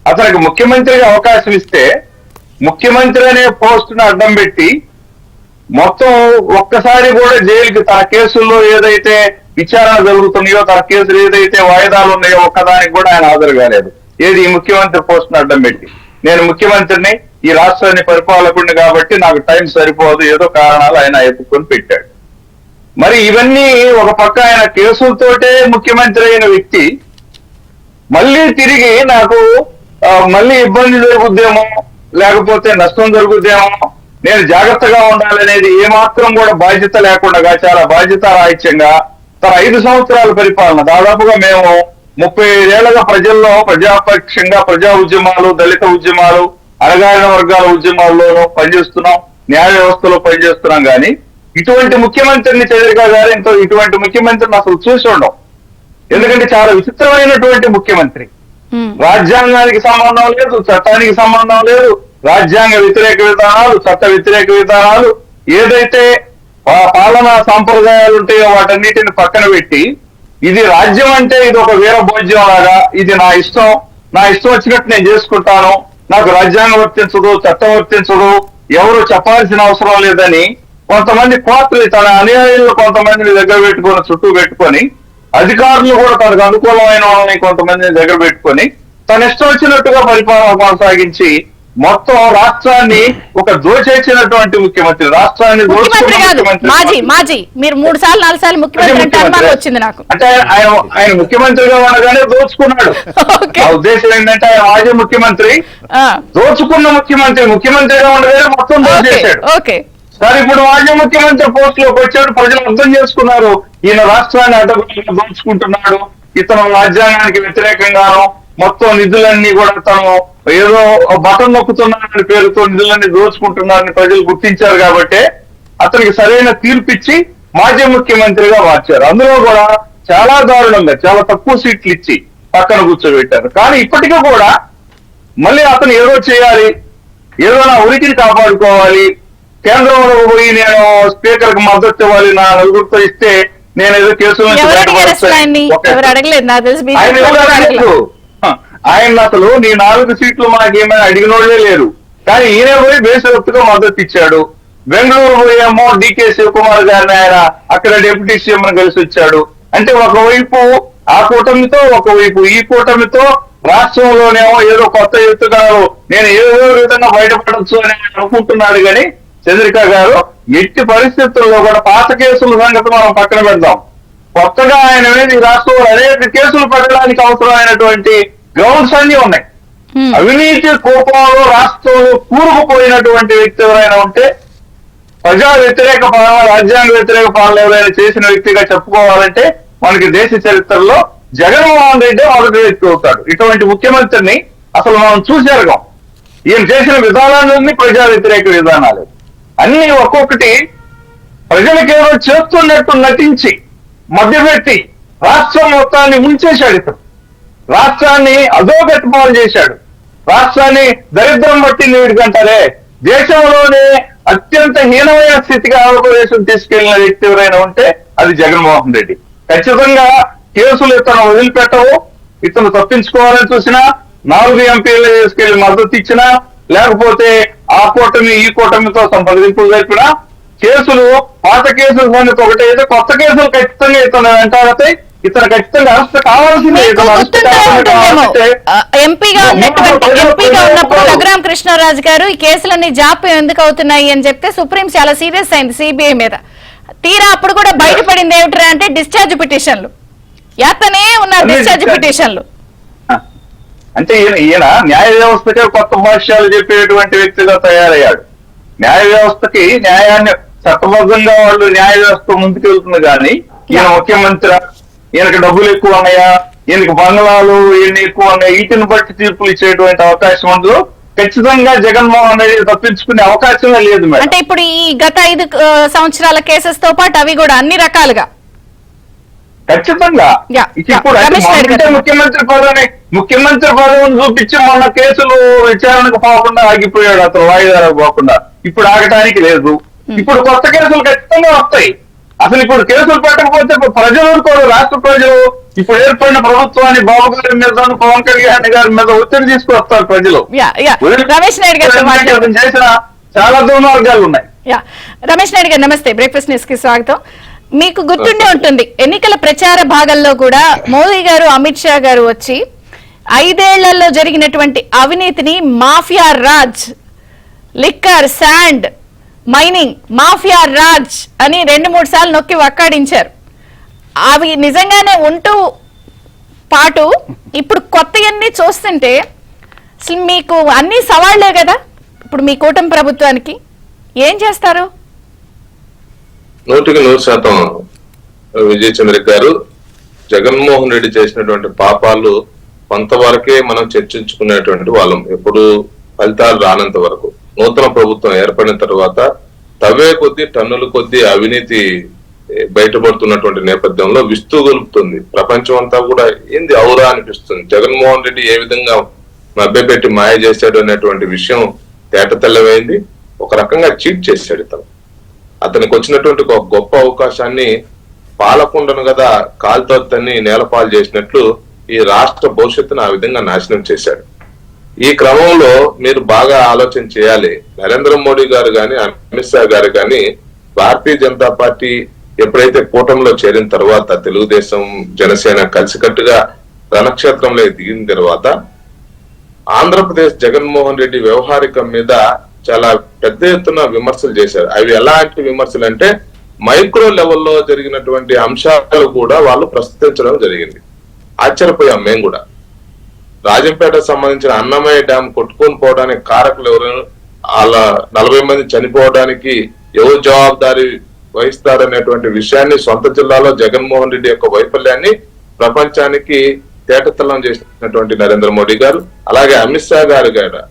అతనికి ముఖ్యమంత్రిగా అవకాశం ఇస్తే ముఖ్యమంత్రి అనే పోస్టును అడ్డం పెట్టి మొత్తం ఒక్కసారి కూడా జైలుకి తన కేసుల్లో ఏదైతే విచారణ జరుగుతున్నాయో, తన కేసులు ఏదైతే వాయిదాలు ఉన్నాయో ఒక్కదానికి కూడా ఆయన హాజరు కాలేదు. ఏది ఈ ముఖ్యమంత్రి పోస్టును అడ్డం పెట్టి, నేను ముఖ్యమంత్రిని, ఈ రాష్ట్రాన్ని పరిపాలకుడిని కాబట్టి నాకు టైం సరిపోదు, ఏదో కారణాలు ఆయన ఎత్తుకొని పెట్టాడు. మరి ఇవన్నీ ఒక పక్క ఆయన కేసులతోటే ముఖ్యమంత్రి అయిన వ్యక్తి మళ్ళీ తిరిగి నాకు మళ్ళీ ఇబ్బంది జరుగుద్దేమో, లేకపోతే నష్టం జరుగుద్దేమో, నేను జాగ్రత్తగా ఉండాలనేది ఏమాత్రం కూడా బాధ్యత లేకుండా చాలా బాధ్యత రాహిత్యంగా తన 5 సంవత్సరాల పరిపాలన, దాదాపుగా మేము 35 ఏళ్లుగా ప్రజల్లో ప్రజాపక్షంగా ప్రజా ఉద్యమాలు, దళిత ఉద్యమాలు, అణగారిన వర్గాల ఉద్యమాల్లోనూ పనిచేస్తున్నాం, న్యాయ వ్యవస్థలో పనిచేస్తున్నాం. కానీ ఇటువంటి ముఖ్యమంత్రిని చంద్రిక గారు ఇటువంటి ముఖ్యమంత్రిని అసలు చూసి ఉండం. ఎందుకంటే చాలా విచిత్రమైనటువంటి ముఖ్యమంత్రి. రాజ్యాంగానికి సంబంధం లేదు, చట్టానికి సంబంధం లేదు, రాజ్యాంగ వ్యతిరేక విధానాలు, చట్ట వ్యతిరేక విధానాలు, ఏదైతే పాలనా సాంప్రదాయాలు ఉంటాయో వాటన్నిటిని పక్కన పెట్టి ఇది రాజ్యం అంటే ఇది ఒక వీరభోజ్యం లాగా, ఇది నా ఇష్టం వచ్చినట్టు నేను చేసుకుంటాను, నాకు రాజ్యాంగం వర్తించదు, చట్టం వర్తించదు, ఎవరు చెప్పాల్సిన అవసరం లేదని కొంతమంది కోర్టులు తన అనుయాయులు కొంతమందిని దగ్గర పెట్టుకొని, చుట్టూ పెట్టుకొని, అధికారులు కూడా తనకు అనుకూలమైన వాళ్ళని కొంతమందిని దగ్గర పెట్టుకొని తన ఇష్టం వచ్చినట్టుగా పరిపాలన కొనసాగించి మొత్తం రాష్ట్రాన్ని ఒక దోచేసినటువంటి ముఖ్యమంత్రి, రాష్ట్రాన్ని మాజీ మీరు 3 సార్లు 4 సార్లు ముఖ్యమంత్రి వచ్చింది నాకు. అంటే ఆయన ముఖ్యమంత్రిగా ఉండగానే దోచుకున్నాడు. ఆ ఉద్దేశం ఏంటంటే ఆయన మాజీ ముఖ్యమంత్రి, దోచుకున్న ముఖ్యమంత్రిగా ఉండగానే మొత్తం దోచేశాడు. సరే, ఇప్పుడు మాజీ ముఖ్యమంత్రి పోస్ట్ లోకి వచ్చాడు, ప్రజలు అర్థం చేసుకున్నారు ఈయన రాష్ట్రాన్ని అడ్డగోలుగా దోచుకుంటున్నాడు, ఇతను రాజ్యాంగానికి వ్యతిరేకంగాను మొత్తం నిధులన్నీ కూడా తను ఏదో బటన్ నొక్కుతున్నారని పేరుతో నిధులన్నీ దోచుకుంటున్నారని ప్రజలు గుర్తించారు. కాబట్టి అతనికి సరైన తీర్పిచ్చి మాజీ ముఖ్యమంత్రిగా మార్చారు. అందులో కూడా చాలా దారుణంగా చాలా తక్కువ సీట్లు ఇచ్చి పక్కన కూర్చోబెట్టారు. కానీ ఇప్పటికీ కూడా మళ్ళీ అతను ఏదో చేయాలి, ఏదో నా ఉనికిని కాపాడుకోవాలి, కేంద్రంలో పోయి నేను స్పీకర్ కు మద్దతు ఇవ్వాలి, నా నలుగురితో ఇస్తే నేను ఏదో కేసుల ఆయన అసలు నీ 4 సీట్లు మాకేమైనా అడిగినోళ్లే లేరు. కానీ ఈయన పోయి బేసరత్తుగా మద్దతు ఇచ్చాడు. బెంగళూరు పోయేమో డికే శివకుమార్ గారిని ఆయన అక్కడ డిప్యూటీ సీఎం కలిసి వచ్చాడు. అంటే ఒకవైపు ఆ కూటమితో, ఒకవైపు ఈ కూటమితో, రాష్ట్రంలోనేమో ఏదో కొత్త ఎత్తుగారు నేను ఏదో విధంగా బయటపడచ్చు అని అనుకుంటున్నాడు. కానీ చంద్రిక గారు ఎట్టి పరిస్థితుల్లో కూడా పాత కేసుల సంగతి మనం పక్కన పెడదాం, కొత్తగా ఆయన మీద ఈ రాష్ట్రంలో అనేక కేసులు పెట్టడానికి అవసరమైనటువంటి గ్రౌండ్స్ అన్ని ఉన్నాయి. అవినీతి కోపంలో రాష్ట్రంలో కూరుకుపోయినటువంటి వ్యక్తి ఎవరైనా ఉంటే, ప్రజా వ్యతిరేక పాలన, రాజ్యాంగ వ్యతిరేక పాలన ఎవరైనా చేసిన వ్యక్తిగా చెప్పుకోవాలంటే మనకి దేశ చరిత్రలో జగన్మోహన్ రెడ్డి మొదటి వ్యక్తి అవుతాడు. ఇటువంటి ముఖ్యమంత్రిని అసలు మనం చూసేరగం. ఈయన చేసిన విధానాలన్నీ ప్రజా వ్యతిరేక విధానాలు, అన్ని ఒక్కొక్కటి ప్రజలకేదో చేస్తున్నట్టు నటించి మధ్యపెట్టి రాష్ట్రం మొత్తాన్ని ముంచేశాడు. ఇతను రాష్ట్రాన్ని అధోగతిపాలు చేశాడు. రాష్ట్రాన్ని దరిద్రం బట్టి నీడికంటారే, దేశంలోనే అత్యంత హీనమైన స్థితికి ఆంధ్రప్రదేశ్ తీసుకెళ్లిన వ్యక్తి ఎవరైనా ఉంటే అది జగన్మోహన్ రెడ్డి. ఖచ్చితంగా కేసులు ఇతను వదిలిపెట్టవు. ఇతను తప్పించుకోవాలని చూసినా, 4 ఎంపీలు తీసుకెళ్లి మద్దతు ఇచ్చినా, లేకపోతే ఆ కూటమి ఈ కూటమితో సంప్రదింపులు జరిపినా, కేసులు పాత కేసుల సంగతి ఒకటి అయితే కొత్త కేసులు ఖచ్చితంగా ఇతను వెంటాడతాయి. ఇతను ఖచ్చితంగా అరెస్ట్ కావాల్సిందే. ఎంపీగా ఉన్నప్పుడు రఘురామ కృష్ణరాజు గారు ఈ కేసులన్నీ జాప్యం ఎందుకు అవుతున్నాయి అని చెప్తే సుప్రీం చాలా సీరియస్ అయింది సిబిఐ మీద. తీరా అప్పుడు కూడా బయటపడింది ఏమిట్రా అంటే డిశ్చార్జ్ పిటిషన్లు, యాతనే ఉన్నారు డిశ్చార్జ్ పిటిషన్లు. అంటే ఈయన న్యాయ వ్యవస్థకే కొత్త భాష్యాలు చెప్పేటువంటి వ్యక్తిగా తయారయ్యాడు. న్యాయ వ్యవస్థకి న్యాయాన్ని చట్టబద్ధంగా వాళ్ళు న్యాయ వ్యవస్థ ముందుకు వెళ్తుంది. కానీ ఈయన ముఖ్యమంత్రి, ఈయనకి డబ్బులు ఎక్కువ ఉన్నాయా, ఈయనకి బంగ్లాలు ఎన్ని ఎక్కువ ఉన్నాయి, వీటిని బట్టి తీర్పులు ఇచ్చేటువంటి అవకాశం ఉండదు. ఖచ్చితంగా జగన్మోహన్ రెడ్డి తప్పించుకునే అవకాశమే లేదు మేడం. అంటే ఇప్పుడు ఈ గత 5 సంవత్సరాల కేసెస్ తో పాటు అవి కూడా అన్ని రకాలుగా ఖచ్చితంగా యా, ఇప్పుడు రమేష్ నాయుడు గారు. ముఖ్యమంత్రి పదవిని చూపించి మొన్న కేసులు విచారణకు పోకుండా ఆగిపోయాడు, అతను వాయిదాలకు పోకుండా. ఇప్పుడు ఆగటానికి లేదు. ఇప్పుడు కొత్త కేసులు ఖచ్చితంగా వస్తాయి. అసలు ఇప్పుడు కేసులు పెట్టకపోతే ప్రజలు కూడా, రాష్ట్ర ప్రజలు ఇప్పుడు ఏర్పడిన ప్రభుత్వాన్ని బాబు గారి మీద, పవన్ కళ్యాణ్ గారి మీద ఒత్తిడి తీసుకొస్తారు ప్రజలు. రమేష్ నాయుడు గారు చేసిన చాలా దుర్మార్గాలు ఉన్నాయి. రమేష్ నాయుడు గారు నమస్తే, బ్రేక్ఫాస్ట్ న్యూస్ కి స్వాగతం. మీకు గుర్తుండే ఉంటుంది, ఎన్నికల ప్రచార భాగంలో కూడా మోదీ గారు, అమిత్ షా గారు వచ్చి 5 ఏళ్లలో జరిగినటువంటి అవినీతిని mafia Raj, liquor, sand, mining mafia Raj అని 2-3 సార్లు నొక్కి వక్కాడించారు. అవి నిజంగానే ఉంటూ పాటు ఇప్పుడు కొత్తవన్నీ చూస్తుంటే అసలు మీకు అన్ని సవాళ్లే కదా ఇప్పుడు మీ కూటమి ప్రభుత్వానికి. ఏం చేస్తారు? 100% విజయ్ చంద్రిక గారు, జగన్మోహన్ రెడ్డి చేసినటువంటి పాపాలు కొంతవరకే మనం చర్చించుకునేటువంటి వాళ్ళం, ఎప్పుడు ఫలితాలు రానంత వరకు. నూతన ప్రభుత్వం ఏర్పడిన తర్వాత తవ్వే కొద్దీ, టన్నుల కొద్దీ అవినీతి బయటపడుతున్నటువంటి నేపథ్యంలో విస్తూ గొలుపుతుంది. ప్రపంచం అంతా కూడా ఏంది ఔరా అనిపిస్తుంది. జగన్మోహన్ రెడ్డి ఏ విధంగా మభ్యపెట్టి మాయ చేశాడు అనేటువంటి విషయం తేటతెల్లమైంది. ఒక రకంగా చీట్ చేశాడు ఇతను. అతనికి వచ్చినటువంటి ఒక గొప్ప అవకాశాన్ని పాలకుండను కదా కాలుతో తన్ని నేలపాలు చేసినట్లు ఈ రాష్ట్ర భవిష్యత్తును ఆ విధంగా నాశనం చేశాడు. ఈ క్రమంలో మీరు బాగా ఆలోచన చేయాలి. నరేంద్ర మోడీ గారు గాని, అమిత్ షా గారు గాని భారతీయ జనతా పార్టీ ఎప్పుడైతే కూటమిలో చేరిన తర్వాత, తెలుగుదేశం, జనసేన కలిసికట్టుగా రణక్షేత్రంలో దిగిన తర్వాత ఆంధ్రప్రదేశ్ జగన్మోహన్ రెడ్డి వ్యవహారికం మీద చాలా పెద్ద ఎత్తున విమర్శలు చేశారు. అవి ఎలాంటి విమర్శలు అంటే మైక్రో లెవెల్లో జరిగినటువంటి అంశాలు కూడా వాళ్ళు ప్రస్తుతించడం జరిగింది. ఆశ్చర్యపోయాం మేము కూడా. రాజంపేటకు సంబంధించిన అన్నమయ్య డ్యామ్ కొట్టుకొని పోవడానికి కారకులు ఎవరు, అలా 40 మంది చనిపోవడానికి ఎవరు జవాబుదారీ వహిస్తారనేటువంటి విషయాన్ని, సొంత జిల్లాలో జగన్మోహన్ రెడ్డి యొక్క వైఫల్యాన్ని ప్రపంచానికి తేటతెల్లం చేసినటువంటి నరేంద్ర మోడీ గారు, అలాగే అమిత్ షా గారు కూడా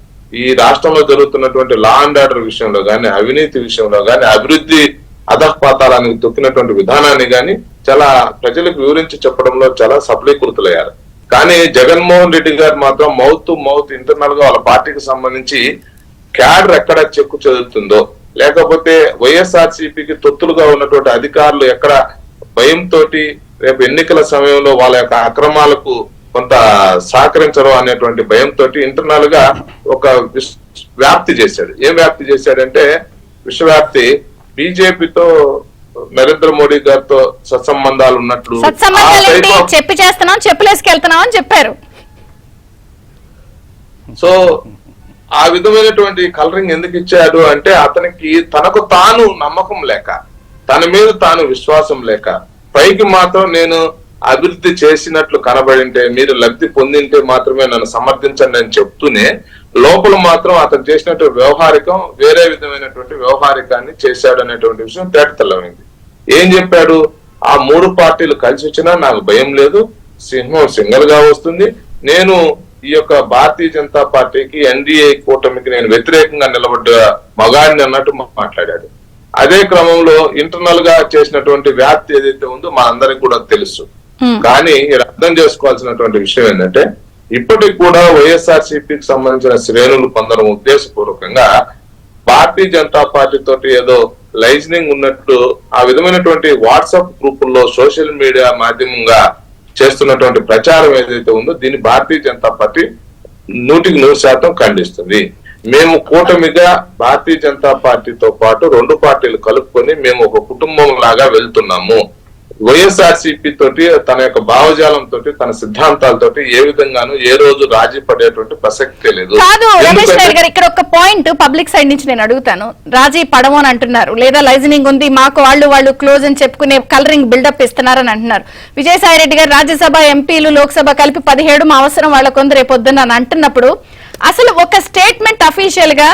ఈ రాష్ట్రంలో జరుగుతున్నటువంటి లా అండ్ ఆర్డర్ విషయంలో గాని, అవినీతి విషయంలో గాని, అభివృద్ధి అధఃపాతాలానికి తొక్కినటువంటి విధానాన్ని గాని చాలా ప్రజలకు వివరించి చెప్పడంలో చాలా సఫలీకృతులయ్యారు. కానీ జగన్మోహన్ రెడ్డి గారు మాత్రం మౌత్ టు మౌత్ ఇంటర్నల్ గా వాళ్ళ పార్టీకి సంబంధించి క్యాడర్ ఎక్కడ చెక్కు చెదురుతుందో, లేకపోతే వైఎస్ఆర్సీపీకి తొత్తులుగా ఉన్నటువంటి అధికారులు ఎక్కడ భయంతో రేపు ఎన్నికల సమయంలో వాళ్ళ యొక్క అక్రమాలకు కొంత సహకరించరు అనేటువంటి భయంతో ఇంటర్నల్ గా ఒక వ్యాప్తి చేశాడు. ఏం వ్యాప్తి చేశాడంటే విశ్వవ్యాప్తి, బీజేపీతో నరేంద్ర మోడీ గారితో సత్సంబంధాలు ఉన్నట్లు, చెప్పి చేస్తున్నాం, చెప్పులేసుకెళ్తున్నాం అని చెప్పారు. సో ఆ విధమైనటువంటి కలరింగ్ ఎందుకు ఇచ్చాడు అంటే అతనికి తనకు తాను నమ్మకం లేక, తన మీద తాను విశ్వాసం లేక, పైకి మాత్రం నేను అభివృద్ధి చేసినట్లు కనబడింటే, మీరు లబ్ధి పొందింటే మాత్రమే నన్ను సమర్థించండి అని చెప్తూనే లోపల మాత్రం అతను చేసినటువంటి వ్యవహారికం వేరే విధమైనటువంటి వ్యవహారికాన్ని చేశాడు అనేటువంటి విషయం తేటతెల్లమైంది. ఏం చెప్పాడు? ఆ 3 పార్టీలు కలిసి వచ్చినా నాకు భయం లేదు, సింహం సింగల్ గా వస్తుంది, నేను ఈ యొక్క భారతీయ జనతా పార్టీకి, ఎన్డీఏ కూటమికి నేను వ్యతిరేకంగా నిలబడ్డ మగాడిని అన్నట్టు మాట్లాడాడు. అదే క్రమంలో ఇంటర్నల్ గా చేసినటువంటి వ్యాప్తి ఏదైతే ఉందో మా అందరికి కూడా తెలుసు. కానీ అర్థం చేసుకోవాల్సినటువంటి విషయం ఏంటంటే ఇప్పటికి కూడా వైఎస్ఆర్సీపీకి సంబంధించిన శ్రేణులు కొందరు ఉద్దేశపూర్వకంగా భారతీయ జనతా పార్టీ తోటి ఏదో లైజనింగ్ ఉన్నట్లు ఆ విధమైనటువంటి వాట్సాప్ గ్రూపుల్లో, సోషల్ మీడియా మాధ్యమంగా చేస్తున్నటువంటి ప్రచారం ఏదైతే ఉందో దీన్ని భారతీయ జనతా పార్టీ 100% ఖండిస్తుంది. మేము కూటమిగా భారతీయ జనతా పార్టీతో పాటు 2 పార్టీలు కలుపుకొని మేము ఒక కుటుంబం లాగా వెళ్తున్నాము. వైఎస్ఆర్సీపీ తోటి తన యొక్క భావజాలం తోటి, తన సిద్ధాంతాలతోటి ఏ విధంగానూ ఏ రోజు రాజీ పడేటువంటి ప్రసక్తే లేదు. కాదు రమేష్ నాయుడు గారు, ఇక్కడ ఒక పాయింట్ పబ్లిక్ సైడ్ నుంచి నేను అడుగుతాను. రాజీ పడము అని అంటున్నారు, లేదా లైజనింగ్ ఉంది, మాకు వాళ్ళు క్లోజ్ అని చెప్పుకునే కలరింగ్ బిల్డప్ ఇస్తున్నారని అంటున్నారు. విజయసాయి రెడ్డి గారు రాజ్యసభ ఎంపీలు, లోక్సభ కలిపి 17 మా అవసరం వాళ్ళకొంది రేపొద్దున అని అంటున్నప్పుడు అసలు ఒక స్టేట్మెంట్ అఫీషియల్ గా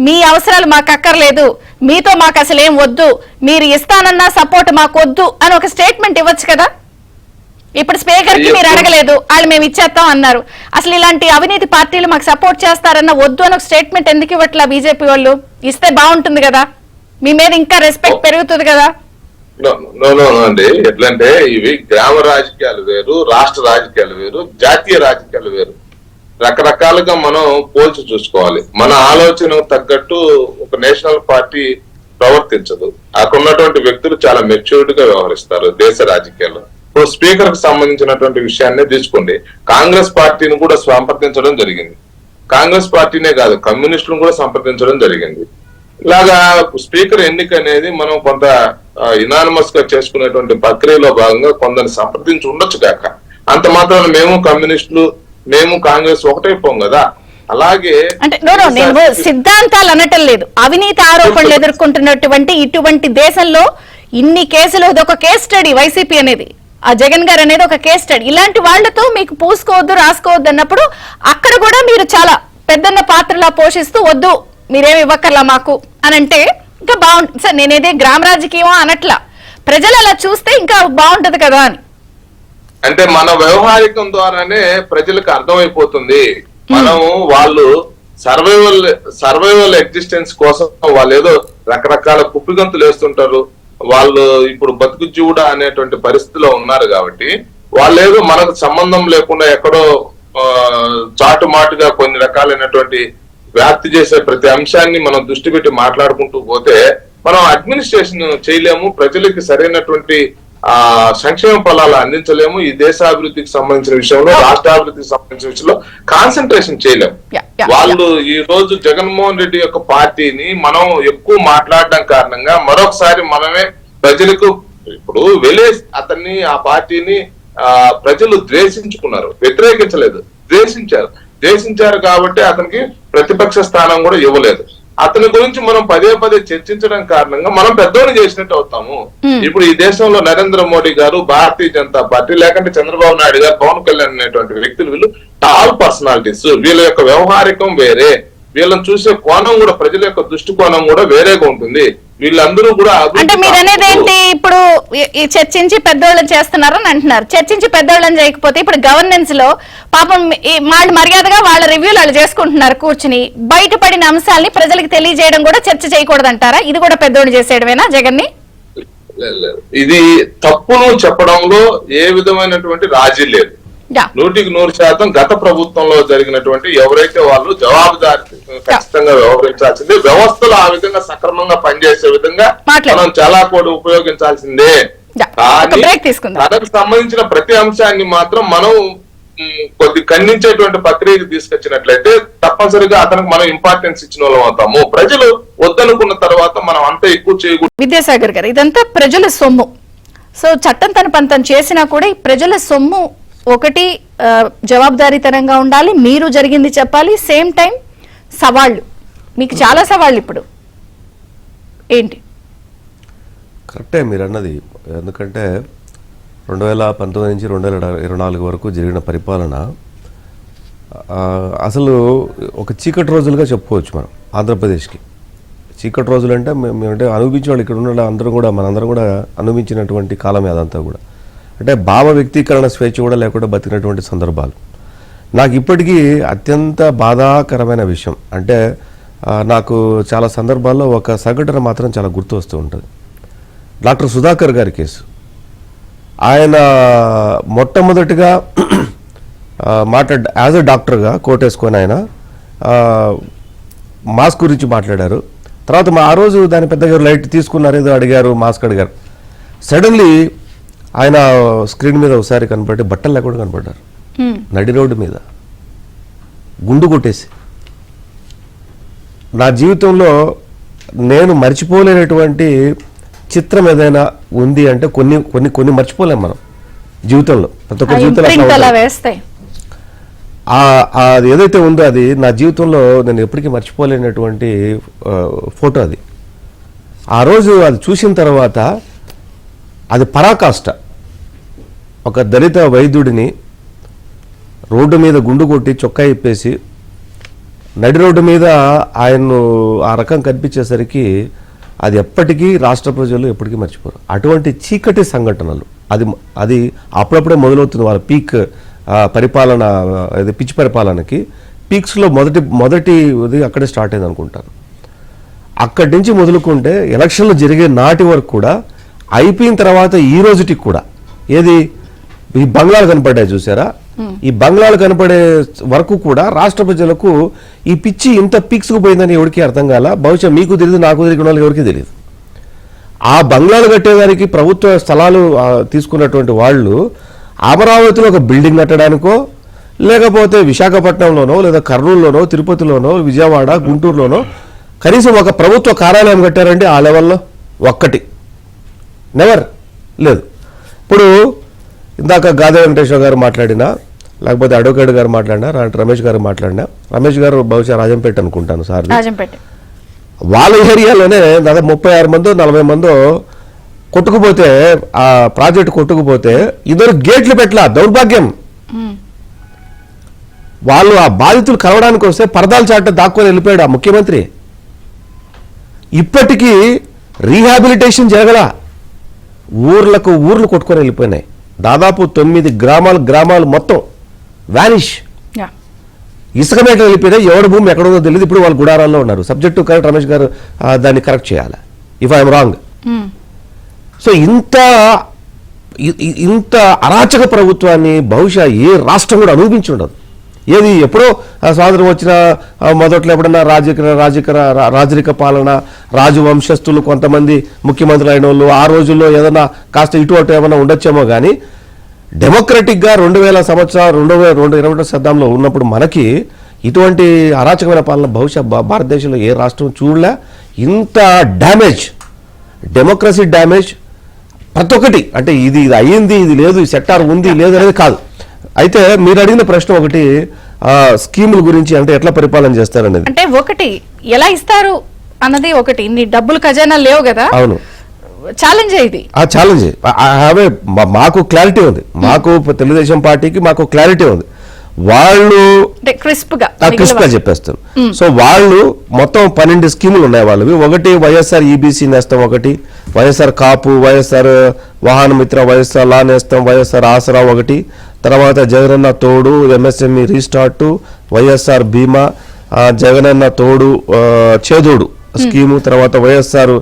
మీ అవసరాలు మాకు అక్కర్లేదు, మీతో మాకు అసలు ఏం వద్దు, మీరు ఇస్తానన్న సపోర్ట్ మాకు వద్దు అని ఒక స్టేట్మెంట్ ఇవ్వచ్చు కదా. ఇప్పుడు స్పీకర్ కి మీరు అడగలేదు, వాళ్ళు మేము ఇచ్చేస్తాం అన్నారు. అసలు ఇలాంటి అవినీతి పార్టీలు మాకు సపోర్ట్ చేస్తారన్న వద్దు అని ఒక స్టేట్మెంట్ ఎందుకు ఇవ్వట్లా బీజేపీ వాళ్ళు? ఇస్తే బాగుంటుంది కదా, మీ మీద ఇంకా రెస్పెక్ట్ పెరుగుతుంది కదా. అండి, ఎట్లంటే ఇవి గ్రామ రాజకీయాలు వేరు, రాష్ట్ర రాజకీయాలు వేరు, జాతీయ రాజకీయాలు వేరు. రకరకాలుగా మనం పోల్చి చూసుకోవాలి. మన ఆలోచనకు తగ్గట్టు ఒక నేషనల్ పార్టీ ప్రవర్తించదు. అక్కడ ఉన్నటువంటి వ్యక్తులు చాలా మెచ్యూర్డ్ గా వ్యవహరిస్తారు దేశ రాజకీయాల్లో. ఇప్పుడు స్పీకర్ కు సంబంధించినటువంటి విషయాన్ని తీసుకోండి, కాంగ్రెస్ పార్టీని కూడా సంప్రదించడం జరిగింది. కాంగ్రెస్ పార్టీనే కాదు, కమ్యూనిస్టులను కూడా సంప్రదించడం జరిగింది. ఇలాగా స్పీకర్ ఎన్నిక అనేది మనం కొంత ఇనానిమస్ గా చేసుకునేటువంటి ప్రక్రియలో భాగంగా కొందరిని సంప్రదించి ఉండొచ్చు కాక, అంత మాత్రం మేము కమ్యూనిస్టులు మేము కాంగ్రెస్ ఒకటైపోం కదా. అలాగే అంటే నేను సిద్ధాంతాలు అనటం లేదు, అవినీతి ఆరోపణలు ఎదుర్కొంటున్నటువంటి ఇటువంటి దేశంలో ఇన్ని కేసులు, ఇదొక కేస్ స్టడీ. వైసీపీ అనేది, ఆ జగన్ గారు అనేది ఒక కేస్ స్టడీ. ఇలాంటి వాళ్లతో మీకు పూసుకోవద్దు రాసుకోవద్దు అన్నప్పుడు అక్కడ కూడా మీరు చాలా పెద్దన్న పాత్రలా పోషిస్తూ వద్దు మీరేమి ఇవ్వక్కర్లా మాకు అని అంటే ఇంకా బాగుంటుంది సార్. నేనేదే గ్రామ రాజకీయం అనట్లా, ప్రజలు అలా చూస్తే ఇంకా బాగుంటది కదా అని. అంటే మన వ్యవహారికం ద్వారానే ప్రజలకు అర్థమైపోతుంది. మనం వాళ్ళు సర్వైవల్ ఎగ్జిస్టెన్స్ కోసం వాళ్ళు ఏదో రకరకాల కుప్పిగంతులు వేస్తుంటారు. వాళ్ళు ఇప్పుడు బతుకు జీవుడా అనేటువంటి పరిస్థితిలో ఉన్నారు కాబట్టి వాళ్ళేదో మనకు సంబంధం లేకుండా ఎక్కడో చాటుమాటుగా కొన్ని రకాలైనటువంటి వ్యాప్తి చేసే ప్రతి అంశాన్ని మనం దృష్టి పెట్టి మాట్లాడుకుంటూ పోతే మనం అడ్మినిస్ట్రేషన్ చేయలేము, ప్రజలకి సరైనటువంటి సంక్షేమ ఫలాలు అందించలేము. ఈ దేశాభివృద్ధికి సంబంధించిన విషయంలో, రాష్ట్రాభివృద్ధికి సంబంధించిన విషయంలో కాన్సన్ట్రేషన్ చేయలేము. వాళ్ళు ఈ రోజు జగన్మోహన్ రెడ్డి యొక్క పార్టీని మనం ఎక్కువ మాట్లాడడం కారణంగా మరొకసారి మనమే ప్రజలకు ఇప్పుడు అతన్ని ఆ పార్టీని ప్రజలు ద్వేషించుకున్నారు, వ్యతిరేకించలేదు, ద్వేషించారు కాబట్టి అతనికి ప్రతిపక్ష స్థానం కూడా ఇవ్వలేదు. అతని గురించి మనం పదే పదే చర్చించడం కారణంగా మనం పెద్దోని చేసినట్టు అవుతాము. ఇప్పుడు ఈ దేశంలో నరేంద్ర మోడీ గారు, భారతీయ జనతా పార్టీ, లేకంటే చంద్రబాబు నాయుడు గారు, పవన్ కళ్యాణ్ అనేటువంటి వ్యక్తులు వీళ్ళు టాల్ పర్సనాలిటీస్. వీళ్ళ యొక్క వ్యవహారికం వేరే, వీళ్ళని చూసే కోణం కూడా, ప్రజల యొక్క దృష్టి కోణం కూడా వేరేగా ఉంటుంది. వీళ్ళందరూ కూడా అంటే మీరు అనేది ఏంటి, ఇప్పుడు చర్చించి పెద్దోళ్ళని చేస్తున్నారని అంటున్నారు. చర్చించి పెద్దోళ్ళని చేయకపోతే ఇప్పుడు గవర్నెన్స్ లో పాపం వాళ్ళు మర్యాదగా వాళ్ళ రివ్యూలు వాళ్ళు చేసుకుంటున్నారు కూర్చుని, బయటపడిన అంశాలని ప్రజలకు తెలియజేయడం కూడా చర్చ చేయకూడదంటారా? ఇది కూడా పెద్దోళ్ళు చేసేయడమేనా జగన్ ని? ఇది తప్పును చెప్పడంలో ఏ విధమైనటువంటి రాజీ లేదు. 100% గత ప్రభుత్వంలో జరిగినటువంటి ఎవరైతే వాళ్ళు జవాబుదారి ఖచ్చితంగా వ్యవహరించాల్సిందే. వ్యవస్థలు ఆ విధంగా సక్రమంగా పనిచేసే విధంగా మనం చాలా కూడా ఉపయోగించాల్సిందే. కానీ తనకు సంబంధించిన ప్రతి అంశాన్ని మాత్రం మనం కొద్ది ఖండించేటువంటి ప్రక్రియకి తీసుకొచ్చినట్లయితే తప్పనిసరిగా అతనికి మనం ఇంపార్టెన్స్ ఇచ్చిన వాళ్ళం అవుతాము. ప్రజలు వద్దనుకున్న తర్వాత మనం అంత ఎక్కువ చేయకూడదు. విద్యాసాగర్ గారు, ఇదంతా ప్రజల సొమ్ము. సో చట్టం తన పని తను చేసినా కూడా ఈ ప్రజల సొమ్ము ఒకటి జవాబుదారీతనంగా ఉండాలి, మీరు జరిగింది చెప్పాలి. సేమ్ టైం సవాళ్ళు, మీకు చాలా సవాళ్ళు ఇప్పుడు ఏంటి? కరెక్టే మీరు అన్నది. ఎందుకంటే 2019 నుంచి 2024 వరకు జరిగిన పరిపాలన అసలు ఒక చీకటి రోజులుగా చెప్పుకోవచ్చు మనం ఆంధ్రప్రదేశ్కి. చీకటి రోజులు అంటే మేమంటే అనుభవించిన వాళ్ళు ఇక్కడ ఉన్న మనందరం కూడా అనుభవించినటువంటి కాలమే అదంతా కూడా. అంటే భావ వ్యక్తీకరణ స్వేచ్ఛ కూడా లేకుండా బతికినటువంటి సందర్భాలు. నాకు ఇప్పటికీ అత్యంత బాధాకరమైన విషయం అంటే నాకు చాలా సందర్భాల్లో ఒక సంఘటన మాత్రం చాలా గుర్తు వస్తూ ఉంటుంది. డాక్టర్ సుధాకర్ గారి కేసు. ఆయన మొట్టమొదటిగా యాజ్ ఎ డాక్టర్గా కోటేసుకొని ఆయన మాస్క్ గురించి మాట్లాడారు. తర్వాత ఆ రోజు దాని పెద్దగా లైట్ తీసుకున్నారు, ఏదో అడిగారు, మాస్క్ అడిగారు. సడన్లీ ఆయన స్క్రీన్ మీద ఒకసారి కనపడి బట్టలు లేకుండా కనపడ్డారు, నడి రోడ్డు మీద గుండు కొట్టేసి. నా జీవితంలో నేను మర్చిపోలేనటువంటి చిత్రం ఏదైనా ఉంది అంటే కొన్ని కొన్ని కొన్ని మర్చిపోలేం మనం జీవితంలో. ప్రతి ఒక్క జీవితంలో అది ఏదైతే ఉందో అది నా జీవితంలో నేను ఎప్పటికీ మర్చిపోలేనటువంటి ఫోటో అది. ఆ రోజు అది చూసిన తర్వాత అది పరాకాష్ట. ఒక దళిత వైద్యుడిని రోడ్డు మీద గుండు కొట్టి చొక్కా ఇప్పేసి నడి రోడ్డు మీద ఆయన్ను ఆ రకం కనిపించేసరికి అది ఎప్పటికీ రాష్ట్ర ప్రజలు ఎప్పటికీ మర్చిపోరు. అటువంటి చీకటి సంఘటనలు అది అది అప్పుడప్పుడే మొదలవుతుంది వాళ్ళ పీక్ పరిపాలన, అది పిచ్చి పరిపాలనకి పీక్స్లో మొదటి అక్కడే స్టార్ట్ అయింది అనుకుంటాను. అక్కడి నుంచి మొదలుకుంటే ఎలక్షన్లు జరిగే నాటి వరకు కూడా అయిపోయిన తర్వాత ఈ రోజుటికి కూడా ఏది ఈ బంగ్లాలు కనపడ్డాయి చూసారా, ఈ బంగ్లాలు కనపడే వరకు కూడా రాష్ట్ర ప్రజలకు ఈ పిచ్చి ఇంత పీక్స్కు పోయిందని ఎవరికి అర్థం కాల. బహుశా మీకు తెలియదు, నాకు తెలియని వాళ్ళకి ఎవరికి తెలియదు. ఆ బంగ్లాలు కట్టేదానికి ప్రభుత్వ స్థలాలు తీసుకున్నటువంటి వాళ్ళు అమరావతిలో ఒక బిల్డింగ్ కట్టడానికో, లేకపోతే విశాఖపట్నంలోనో, లేదా కర్నూలులోనో, తిరుపతిలోనో, విజయవాడ, గుంటూరులోనో కనీసం ఒక ప్రభుత్వ కార్యాలయం కట్టారంటే ఆ లెవెల్లో ఒక్కటి నెవర్ లేదు. ఇప్పుడు ఇందాక గాదే వెంకటేశ్వర గారు మాట్లాడినా, లేకపోతే అడ్వకేట్ గారు మాట్లాడినా, రమేష్ గారు మాట్లాడినా, రమేష్ గారు బహుశా రాజంపేట అనుకుంటాను సార్, వాళ్ళ ఏరియాలోనే దాదాపు 36 మందో 40 మందో కొట్టుకుపోతే, ఆ ప్రాజెక్ట్ కొట్టుకుపోతే ఇద్దరు గేట్లు పెట్టలా, దౌర్భాగ్యం. వాళ్ళు ఆ బాధితులు కలవడానికి వస్తే పరదాలు చాట దాక్కొని వెళ్ళిపోయాడు ఆ ముఖ్యమంత్రి. ఇప్పటికీ రీహాబిలిటేషన్ జరగల, ఊర్లు కొట్టుకొని వెళ్ళిపోయినాయి. దాదాపు 9 గ్రామాలు మొత్తం వ్యానిష్, ఇసుక మేట వెళ్ళిపోయినాయి. ఎవరి భూమి ఎక్కడ ఉందో తెలియదు. ఇప్పుడు వాళ్ళు గుడారాల్లో ఉన్నారు. సబ్జెక్టు కరెక్ట్, రమేష్ గారు దాన్ని కరెక్ట్ చేయాలి ఇఫ్ ఐఎమ్ రాంగ్. సో ఇంత అరాచక ప్రభుత్వాన్ని బహుశా ఏ రాష్ట్రం కూడా అనుభవించి ఉండదు. ఏది ఎప్పుడో స్వాతంత్రం వచ్చిన మొదట్లో ఎప్పుడన్నా రాజరిక పాలన, రాజవంశస్థులు కొంతమంది ముఖ్యమంత్రులు అయిన వాళ్ళు ఆ రోజుల్లో ఏదైనా కాస్త ఇటు అటు ఏమైనా ఉండొచ్చేమో కానీ డెమోక్రటిక్గా 2000 సంవత్సరాలు 21వ శతాబ్దంలో ఉన్నప్పుడు మనకి ఇటువంటి అరాచకమైన పాలన బహుశా భారతదేశంలో ఏ రాష్ట్రం చూడలే. ఇంత డ్యామేజ్, డెమోక్రసీ డ్యామేజ్ ప్రతి ఒక్కటి, అంటే ఇది అయ్యింది, ఇది లేదు, ఈ సెక్టార్ ఉంది లేదు అనేది కాదు. అయితే మీరు అడిగిన ప్రశ్న ఒకటి, స్కీముల గురించి, అంటే ఎట్లా పరిపాలన చేస్తారనేది, అంటే ఒకటి ఎలా ఇస్తారు అన్నది ఒకటి. ఇన్ని డబ్బులు ఖజానా లేవు కదా. అవును, ఛాలెంజ్ ఇది. ఆ ఛాలెంజ్ మాకు క్లారిటీ ఉంది, మాకు తెలుగుదేశం పార్టీకి మాకు క్లారిటీ ఉంది. వాళ్ళు క్రిస్ప్ గా చెప్పేస్తారు. సో వాళ్ళు మొత్తం 12 స్కీములు ఉన్నాయి వాళ్ళవి. ఒకటి వైఎస్ఆర్ ఈబీసీ నేస్తం, ఒకటి వైఎస్ఆర్ కాపు, వైఎస్ఆర్ వాహన మిత్ర, వైఎస్ఆర్ లా నేస్తం, వైఎస్ఆర్ ఆసరా ఒకటి, తర్వాత జగనన్న తోడు, ఎంఎస్ఎంఈ రీస్టార్ట్, వైఎస్ఆర్ బీమా, జగనన్న తోడు చేదోడు స్కీము, తర్వాత వైఎస్ఆర్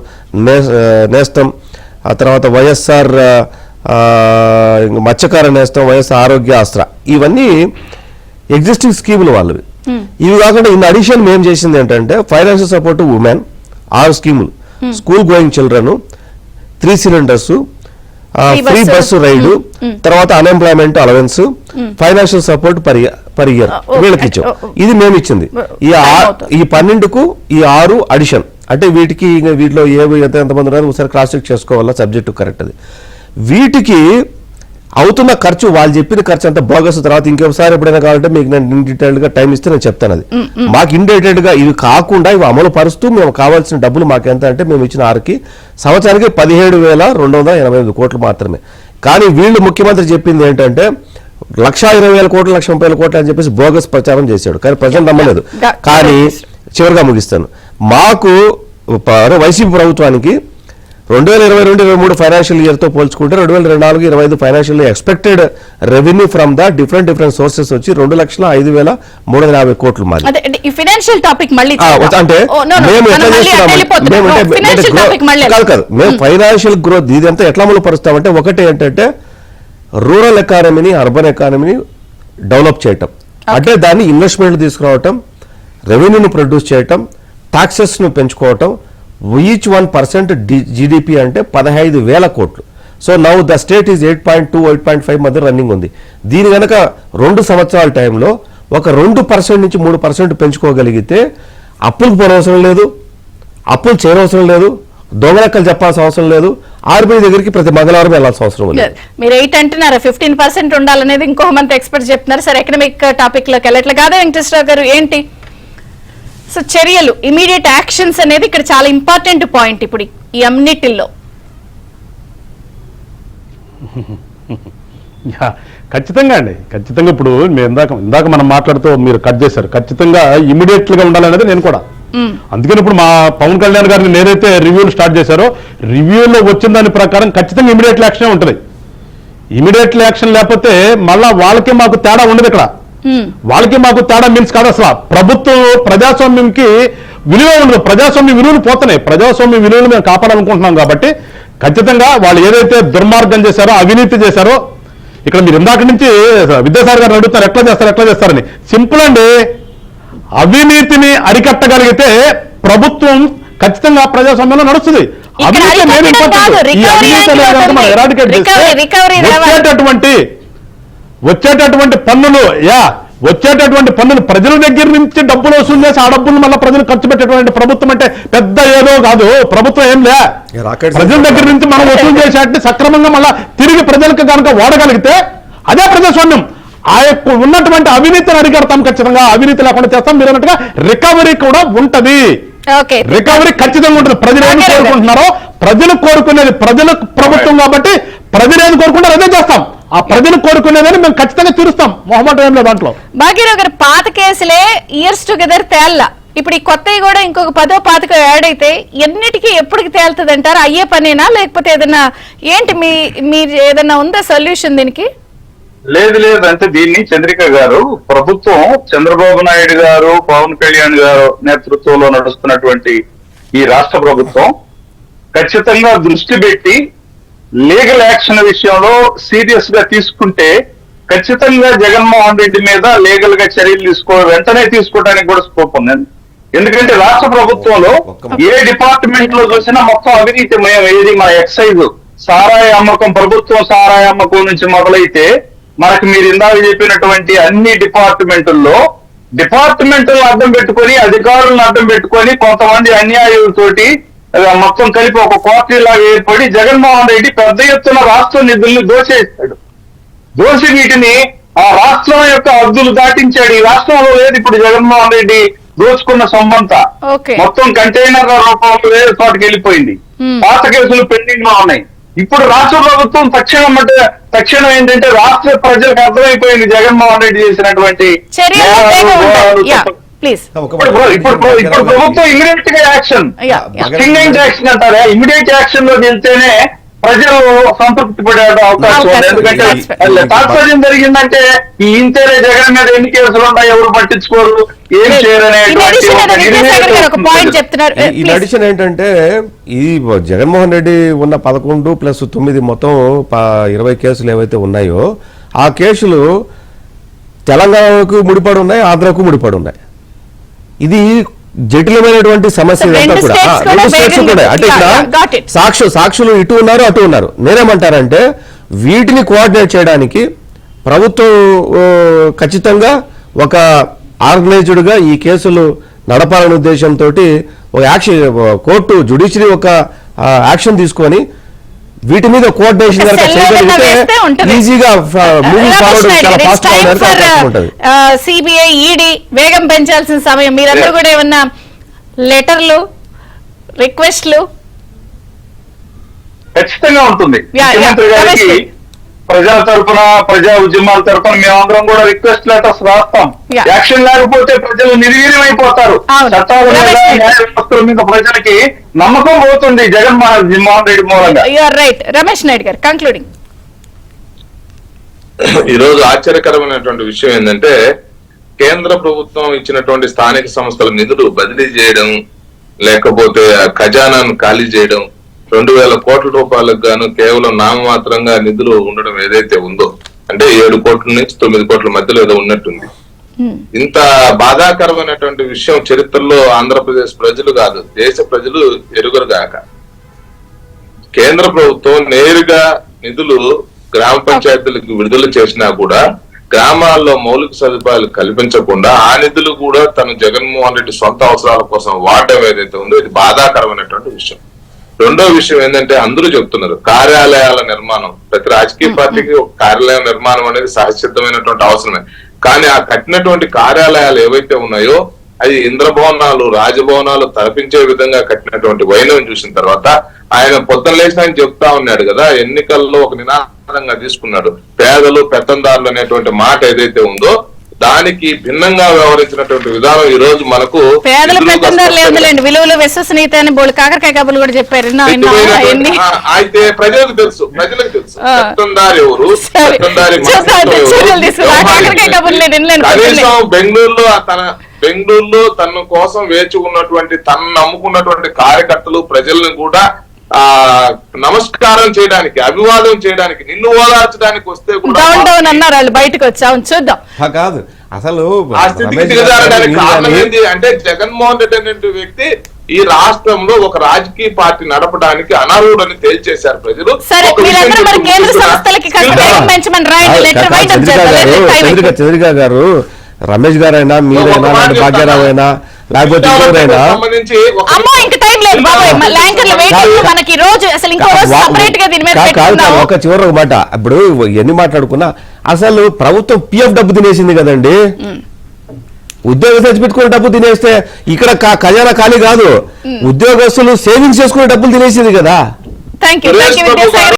నేస్తం, ఆ తర్వాత వైఎస్ఆర్ మత్స్యకార నేస్తం, వైఎస్ఆర్ ఆరోగ్య ఆసరా. ఇవన్నీ ఎగ్జిస్టింగ్ స్కీములు వాళ్ళవి. ఇవి కాకుండా ఇన్ అడిషన్ మేము చేసింది ఏంటంటే ఫైనాన్షియల్ సపోర్ట్ ఉమెన్ 6 స్కీములు, school going children, 3 cylinders, free bus ride, తర్వాత unemployment allowance, financial support per year వీళ్ళకి ఇచ్చాం. ఇది మేము ఇచ్చింది. ఈ 12కు ఈ 6 అడిషన్. అంటే వీటిలో ఎంతమంది ఉన్నారు ఒకసారి క్రాస్ చెక్ చేసుకోవాలా, సబ్జెక్టు కరెక్ట్. అది వీటికి అవుతున్న ఖర్చు, వాళ్ళు చెప్పిన ఖర్చు అంతా బోగస్. తర్వాత ఇంకొకసారి ఎప్పుడైనా కావాలంటే మీకు నేను ఇన్ డీటెయిల్డ్ గా టైం ఇస్తే నేను చెప్తాను. అది మాకు ఇన్ డీటెయిల్డ్ గా ఇవి కాకుండా ఇవి అమలు పరుస్తూ మేము కావాల్సిన డబ్బులు మాకు ఎంత అంటే మేము ఇచ్చిన 6కి సంవత్సరానికి 17,288 కోట్లు మాత్రమే. కానీ వీళ్ళు ముఖ్యమంత్రి చెప్పింది ఏంటంటే 1,20,000 కోట్లు, 1,30,000 కోట్లు అని చెప్పేసి బోగస్ ప్రచారం చేశాడు. కానీ ప్రజలు నమ్మలేదు. కానీ చివరిగా ముగిస్తాను, మాకు వైసీపీ ప్రభుత్వానికి 2022-23 ఫైనాన్షియల్ ఇయర్ తో పోల్చుకుంటే 2024-25 financial expected revenue from the different sources వచ్చి 2,05,350 కోట్లు. మాది అంటే మేము ఎట్లా చేస్తున్నాం కాదు, మేము ఫైనాన్షియల్ గ్రోత్ ఇదంతా ఎట్లా అమలు పరుస్తామంటే ఒకటి ఏంటంటే రూరల్ ఎకానమీని, అర్బన్ ఎకానమీని డెవలప్ చేయటం, అంటే దాన్ని ఇన్వెస్ట్మెంట్లు తీసుకురావటం, రెవెన్యూని ప్రొడ్యూస్ చేయటం, టాక్సెస్ను పెంచుకోవటం. ఈచ్ 1% జీడిపి అంటే 15,000 కోట్లు. So now the state is 8.2-8.5 మధ్య రన్నింగ్ ఉంది. దీని కనుక 2 సంవత్సరాల టైంలో ఒక 2% నుంచి 3% పెంచుకోగలిగితే అప్పులకు పోనవసరం లేదు, అప్పులు చేయనవసరం లేదు, దొంగలెక్కలు చెప్పాల్సిన అవసరం లేదు, ఆర్బీఐ దగ్గరికి ప్రతి మంగళవారం వెళ్లాల్సిన అవసరం లేదు. మీరు 8 అంటున్నారు, 15% ఉండాలనేది ఇంకో మంది ఎక్స్పర్ట్ చెప్తున్నారు. సార్ ఎకనామిక్ టాపిక్ లోకి వెళ్ళట్లే కాదా వెంకటేశ్వరరావు గారు, ఏంటి సో చర్యలు, ఇమీడియట్ యాక్షన్స్ అనేది ఇక్కడ చాలా ఇంపార్టెంట్ పాయింట్ ఇప్పుడు ఈ అన్నిటిల్లో. ఖచ్చితంగా అండి, ఖచ్చితంగా. ఇప్పుడు మీరు ఇందాక మనం మాట్లాడుతూ మీరు కట్ చేశారు, ఖచ్చితంగా ఇమీడియట్ గా ఉండాలనేది నేను కూడా. అందుకని ఇప్పుడు మా పవన్ కళ్యాణ్ గారిని నేనైతే రివ్యూలు స్టార్ట్ చేశారో రివ్యూలో వచ్చిన దాని ప్రకారం ఖచ్చితంగా ఇమీడియట్ యాక్షన్ ఉంటుంది. ఇమీడియట్ యాక్షన్ లేకపోతే మళ్ళా వాళ్ళకి మాకు తేడా ఉండదు ఇక్కడ. వాళ్ళకి మాకు తేడా మీన్స్ కాదు అసలు. ప్రభుత్వం ప్రజాస్వామ్యంకి విలువ ఉండదు, ప్రజాస్వామ్య విలువలు పోతున్నాయి. ప్రజాస్వామ్య విలువలు మేము కాపాడాలనుకుంటున్నాం కాబట్టి ఖచ్చితంగా వాళ్ళు ఏదైతే దుర్మార్గం చేశారో, అవినీతి చేశారో, ఇక్కడ మీరు ఇందాక నుంచి విద్యాసాగర్ గారు అడుగుతారు ఎట్లా చేస్తారని. సింపుల్ అండి, అవినీతిని అరికట్టగలిగితే ప్రభుత్వం ఖచ్చితంగా ప్రజాస్వామ్యంలో నడుస్తుంది. అవినీతి మెయిన్ ఇంపార్టెంట్. ఈ అవినీతి అనేది మనం ఎరాడికేట్ చేస్తే వచ్చేటటువంటి పన్నులు ప్రజల దగ్గర నుంచి డబ్బులు వసూలు చేసి ఆ డబ్బులు మళ్ళీ ప్రజలు ఖర్చు పెట్టేటువంటి ప్రభుత్వం అంటే పెద్ద ఏదో కాదు. ప్రభుత్వం ఏం లే, ప్రజల దగ్గర నుంచి మనం వసూలు చేసేటి సక్రమంగా మళ్ళా తిరిగి ప్రజలకు కనుక వాడగలిగితే అదే ప్రజాస్వామ్యం. ఆ యొక్క ఉన్నటువంటి అవినీతిని అరికడతాం ఖచ్చితంగా. అవినీతి లేకుండా చేస్తాం. మీరు అన్నట్టుగా రికవరీ కూడా ఉంటది. రికవరీ ఖచ్చితంగా ఉంటుంది. ప్రజలు ఏమి కోరుకుంటున్నారో, ప్రజలు కోరుకునేది ప్రజలకు ప్రభుత్వం కాబట్టి ప్రజలు ఏది కోరుకుంటారో అదే చేస్తాం. ఆ ప్రజలు కోరుకునేదని మేము ఖచ్చితంగా తీరుస్తాం. మొహమాటం ఏం లేదు దాంట్లో. భాగ్యరావు గారు, పాత కేసులే ఇయర్స్ టుగెదర్ తేల్లా. ఇప్పుడు ఈ కొత్తవి కూడా ఇంకొక 10వ 15వ యాడ్ అయితే ఎన్నిటికీ ఎప్పటికి తేలుతుంది అంటారు? అయ్యే పనేనా లేకపోతే ఏదన్నా ఏంటి మీరు ఏదన్నా ఉందా సొల్యూషన్ దీనికి? లేదు అంటే దీన్ని చంద్రిక గారు, ప్రభుత్వం చంద్రబాబు నాయుడు గారు, పవన్ కళ్యాణ్ గారు నేతృత్వంలో నడుస్తున్నటువంటి ఈ రాష్ట్ర ప్రభుత్వం ఖచ్చితంగా దృష్టి పెట్టి లీగల్ యాక్షన్ విషయంలో సీరియస్ గా తీసుకుంటే ఖచ్చితంగా జగన్మోహన్ రెడ్డి మీద లీగల్ గా చర్యలు వెంటనే తీసుకోవడానికి కూడా స్కోప్ ఉంది. ఎందుకంటే రాష్ట్ర ప్రభుత్వంలో ఏ డిపార్ట్మెంట్ లో చూసినా మొత్తం అవినీతిమయం. ఏది మన ఎక్సైజ్ సారాయి అమ్మకం, ప్రభుత్వం సారాయి అమ్మకం నుంచి మొదలైతే మనకు మీరు ఇందాక చెప్పినటువంటి అన్ని డిపార్ట్మెంట్లలో అడ్డం పెట్టుకొని, అధికారులను అడ్డం పెట్టుకొని కొంతమంది అన్యాయులతోటి మొత్తం కలిపి ఒక కోర్టు లాగా ఏర్పడి జగన్మోహన్ రెడ్డి పెద్ద ఎత్తున రాష్ట్ర నిధుల్ని దోచేస్తాడు. దోసి వీటిని ఆ రాష్ట్రం యొక్క హద్దులు దాటించాడు. ఈ రాష్ట్రంలో లేదు ఇప్పుడు జగన్మోహన్ రెడ్డి దోచుకున్న సొమ్మంతా. మొత్తం కంటైనర్ రూపంలో వేరే చోటుకి వెళ్ళిపోయింది. పాత కేసులు పెండింగ్ లో ఉన్నాయి. ఇప్పుడు రాష్ట్ర ప్రభుత్వం తక్షణం ఏంటంటే రాష్ట్ర ప్రజలకు అర్థమైపోయింది జగన్మోహన్ రెడ్డి చేసినటువంటి ఇప్పుడు ప్రభుత్వం ఇమీడియట్ గా యాక్షన్, స్టింగెంట్ యాక్షన్ అంటారా, ఇమీడియట్ యాక్షన్ లో వెళ్తేనే ప్రజలు సంతృప్తి పడే అవకాశం ఉంది. ఎందుకంటే తాత్పర్యం జరిగిందంటే ఈ ఇంతేనే జగన్ మీద ఎన్ని కేసులు ఉన్నాయి, ఎవరు పట్టించుకోరు, ఏం చేయరనేటువంటి ఈ అడిషన్ ఏంటంటే ఈ జగన్మోహన్ రెడ్డి ఉన్న 11 + 9 మొత్తం 20 కేసులు ఏవైతే ఉన్నాయో ఆ కేసులు తెలంగాణకు ముడిపడి ఉన్నాయి, ఆంధ్రకు ముడిపడి ఉన్నాయి. ఇది జటిలమైనటువంటి సమస్య ఇదంతా కూడా. 2 స్టేట్స్ కూడా అంటే ఇక్కడ సాక్షులు ఇటు ఉన్నారు, అటు ఉన్నారు. నేనేమంటారంటే వీటిని కోఆర్డినేట్ చేయడానికి ప్రభుత్వం ఖచ్చితంగా ఒక ఆర్గనైజ్డ్ గా ఈ కేసులు నడపాలనే ఉద్దేశంతో ఒక యాక్షన్, కోర్టు జ్యుడిషియరీ ఒక యాక్షన్ తీసుకొని వీటి మీద కోఆర్డినేషన్ ఈజీగా మూవింగ్ ఫార్వర్డ్ చాలా ఫాస్ట్ గా ఉంటుంది. సిబిఐ, ఈడీ వేగం పెంచాల్సిన సమయం. మీరందరూ కూడా ఏమన్నా లెటర్లు, రిక్వెస్ట్లు ఖచ్చితంగా ఉంటుంది. ముఖ్యమంత్రి గారికి ప్రజల తరఫున, ప్రజా ఉద్యమాల తరఫున మేమందరం కూడా రిక్వెస్ట్ లెటర్స్ రాస్తాం. యాక్షన్ లేకపోతే ప్రజలు నిర్వీర్యమైపోతారు. చట్టాల మీద, న్యాయ వ్యవస్థల మీద ప్రజలకి నమ్మకం పోతుంది జగన్మోహన్ రెడ్డి మూలంగా. రైట్. రమేష్ నాయుడు గారు కంక్లూడింగ్. ఈ రోజు ఆశ్చర్యకరమైనటువంటి విషయం ఏంటంటే కేంద్ర ప్రభుత్వం ఇచ్చినటువంటి స్థానిక సంస్థల నిధులు బదిలీ చేయడం, లేకపోతే ఖజానాను ఖాళీ చేయడం, 2000 కోట్ల రూపాయలకు గాను కేవలం నామమాత్రంగా నిధులు ఉండడం ఏదైతే ఉందో, అంటే 7 కోట్ల నుంచి 9 కోట్ల మధ్యలో ఏదో ఉన్నట్టుంది. ఇంత బాధాకరమైనటువంటి విషయం చరిత్రలో ఆంధ్రప్రదేశ్ ప్రజలు కాదు, దేశ ప్రజలు ఎరుగరుగాక. కేంద్ర ప్రభుత్వం నేరుగా నిధులు గ్రామ పంచాయతీలకు విడుదల చేసినా కూడా గ్రామాల్లో మౌలిక సదుపాయాలు కల్పించకుండా ఆ నిధులు కూడా తన జగన్మోహన్ రెడ్డి సొంత అవసరాల కోసం వాడడం ఏదైతే ఉందో ఇది బాధాకరమైనటువంటి విషయం. రెండో విషయం ఏంటంటే అందరూ చెప్తున్నారు కార్యాలయాల నిర్మాణం. ప్రతి రాజకీయ పార్టీకి ఒక కార్యాలయ నిర్మాణం అనేది సహజసిద్ధమైనటువంటి అవసరమే. కానీ ఆ కట్టినటువంటి కార్యాలయాలు ఏవైతే ఉన్నాయో అది ఇంద్రభవనాలు, రాజభవనాలు తలపించే విధంగా కట్టినటువంటి వైనం చూసిన తర్వాత ఆయన పొద్దున లేచి ఆయన చెప్తా ఉన్నాడు కదా, ఎన్నికల్లో ఒక నినాదంగా తీసుకున్నాడు పేదలు పెత్తందారులు అనేటువంటి మాట ఏదైతే ఉందో దానికి భిన్నంగా వ్యవహరించినటువంటి విధానం ఈ రోజు మనకు పేదల ఎదురుగా పెత్తందారులు స్పష్టంగా లేదులేండి, విలువలు విశ్వసనీయత అని బోళ్ళు కాకరకాయ కబుర్లు కూడా చెప్పారు. ఎత్తిపోయినటువంటి- అయితే ప్రజలకు తెలుసు పెత్తందారి ఎవరు, సరే. పెత్తందారి చూస్తా మనుషులు ఎవరు, చర్యలు తీసుకురా. వ్యవహారం కాకరకాయ ఏంటి? కబుర్లు నేను వినలేను. కనీసం బెంగళూరులో తన కోసం వేచి ఉన్నటువంటి తనను నమ్ముకున్నటువంటి కార్యకర్తలు ప్రజలను కూడా నమస్కారం చేయడానికి, అభివాదం చేయడానికి, నిన్ను ఓదార్చడానికి వస్తే కూడా డౌన్ డౌన్ అన్నారు వాళ్ళు బయటకు వచ్చి. అవును చూద్దాం. కాదు అసలు ఆ స్థితికి రమేష్ దిగజారడానికి గారు కారణం కానీ- ఏంటి అంటే జగన్మోహన్ రెడ్డి అనే వ్యక్తి ఈ రాష్ట్రంలో ఒక రాజకీయ పార్టీ నడపడానికి అనర్హుడని తేల్చేశారు ప్రజలు. సరే, ఒక విషయం మీరందరూ మరి కేంద్ర చెప్తున్నా, సంస్థలకి కాస్త శ్రీధర్ వేగం పెంచమని రాయండి. లెటర్ రైట్ అప్ చేద్దాం. చంద్రిక గారు, రమేష్ గారైనా మీరైనా లేకపోతే భాగ్యరావు అయినా లేకపోతే ఇంకెవరైనా సంబంధించి ఒక అమ్మో ఇంక టైం లేదు బాబాయ్. యాంకర్ల వెయిటింగ్ మనకి రోజు అసలు ఇంకో రోజు సపరేట్ గా దీని మీద కాదు పెట్టుకుందాం. ఒక చివరి ఒక మాట, ఇప్పుడు ఎన్ని మాట్లాడుకున్నా అసలు ప్రభుత్వం పిఎఫ్ డబ్బు తినేసింది కదండి. ఉద్యోగం తెచ్చిపెట్టుకునే డబ్బు తినేస్తే ఇక్కడ ఖజానా ఖాళీ కాదు, ఉద్యోగస్తులు సేవింగ్స్ చేసుకునే డబ్బులు తినేసింది కదా. Thank you Suresh Babu Vidyasagar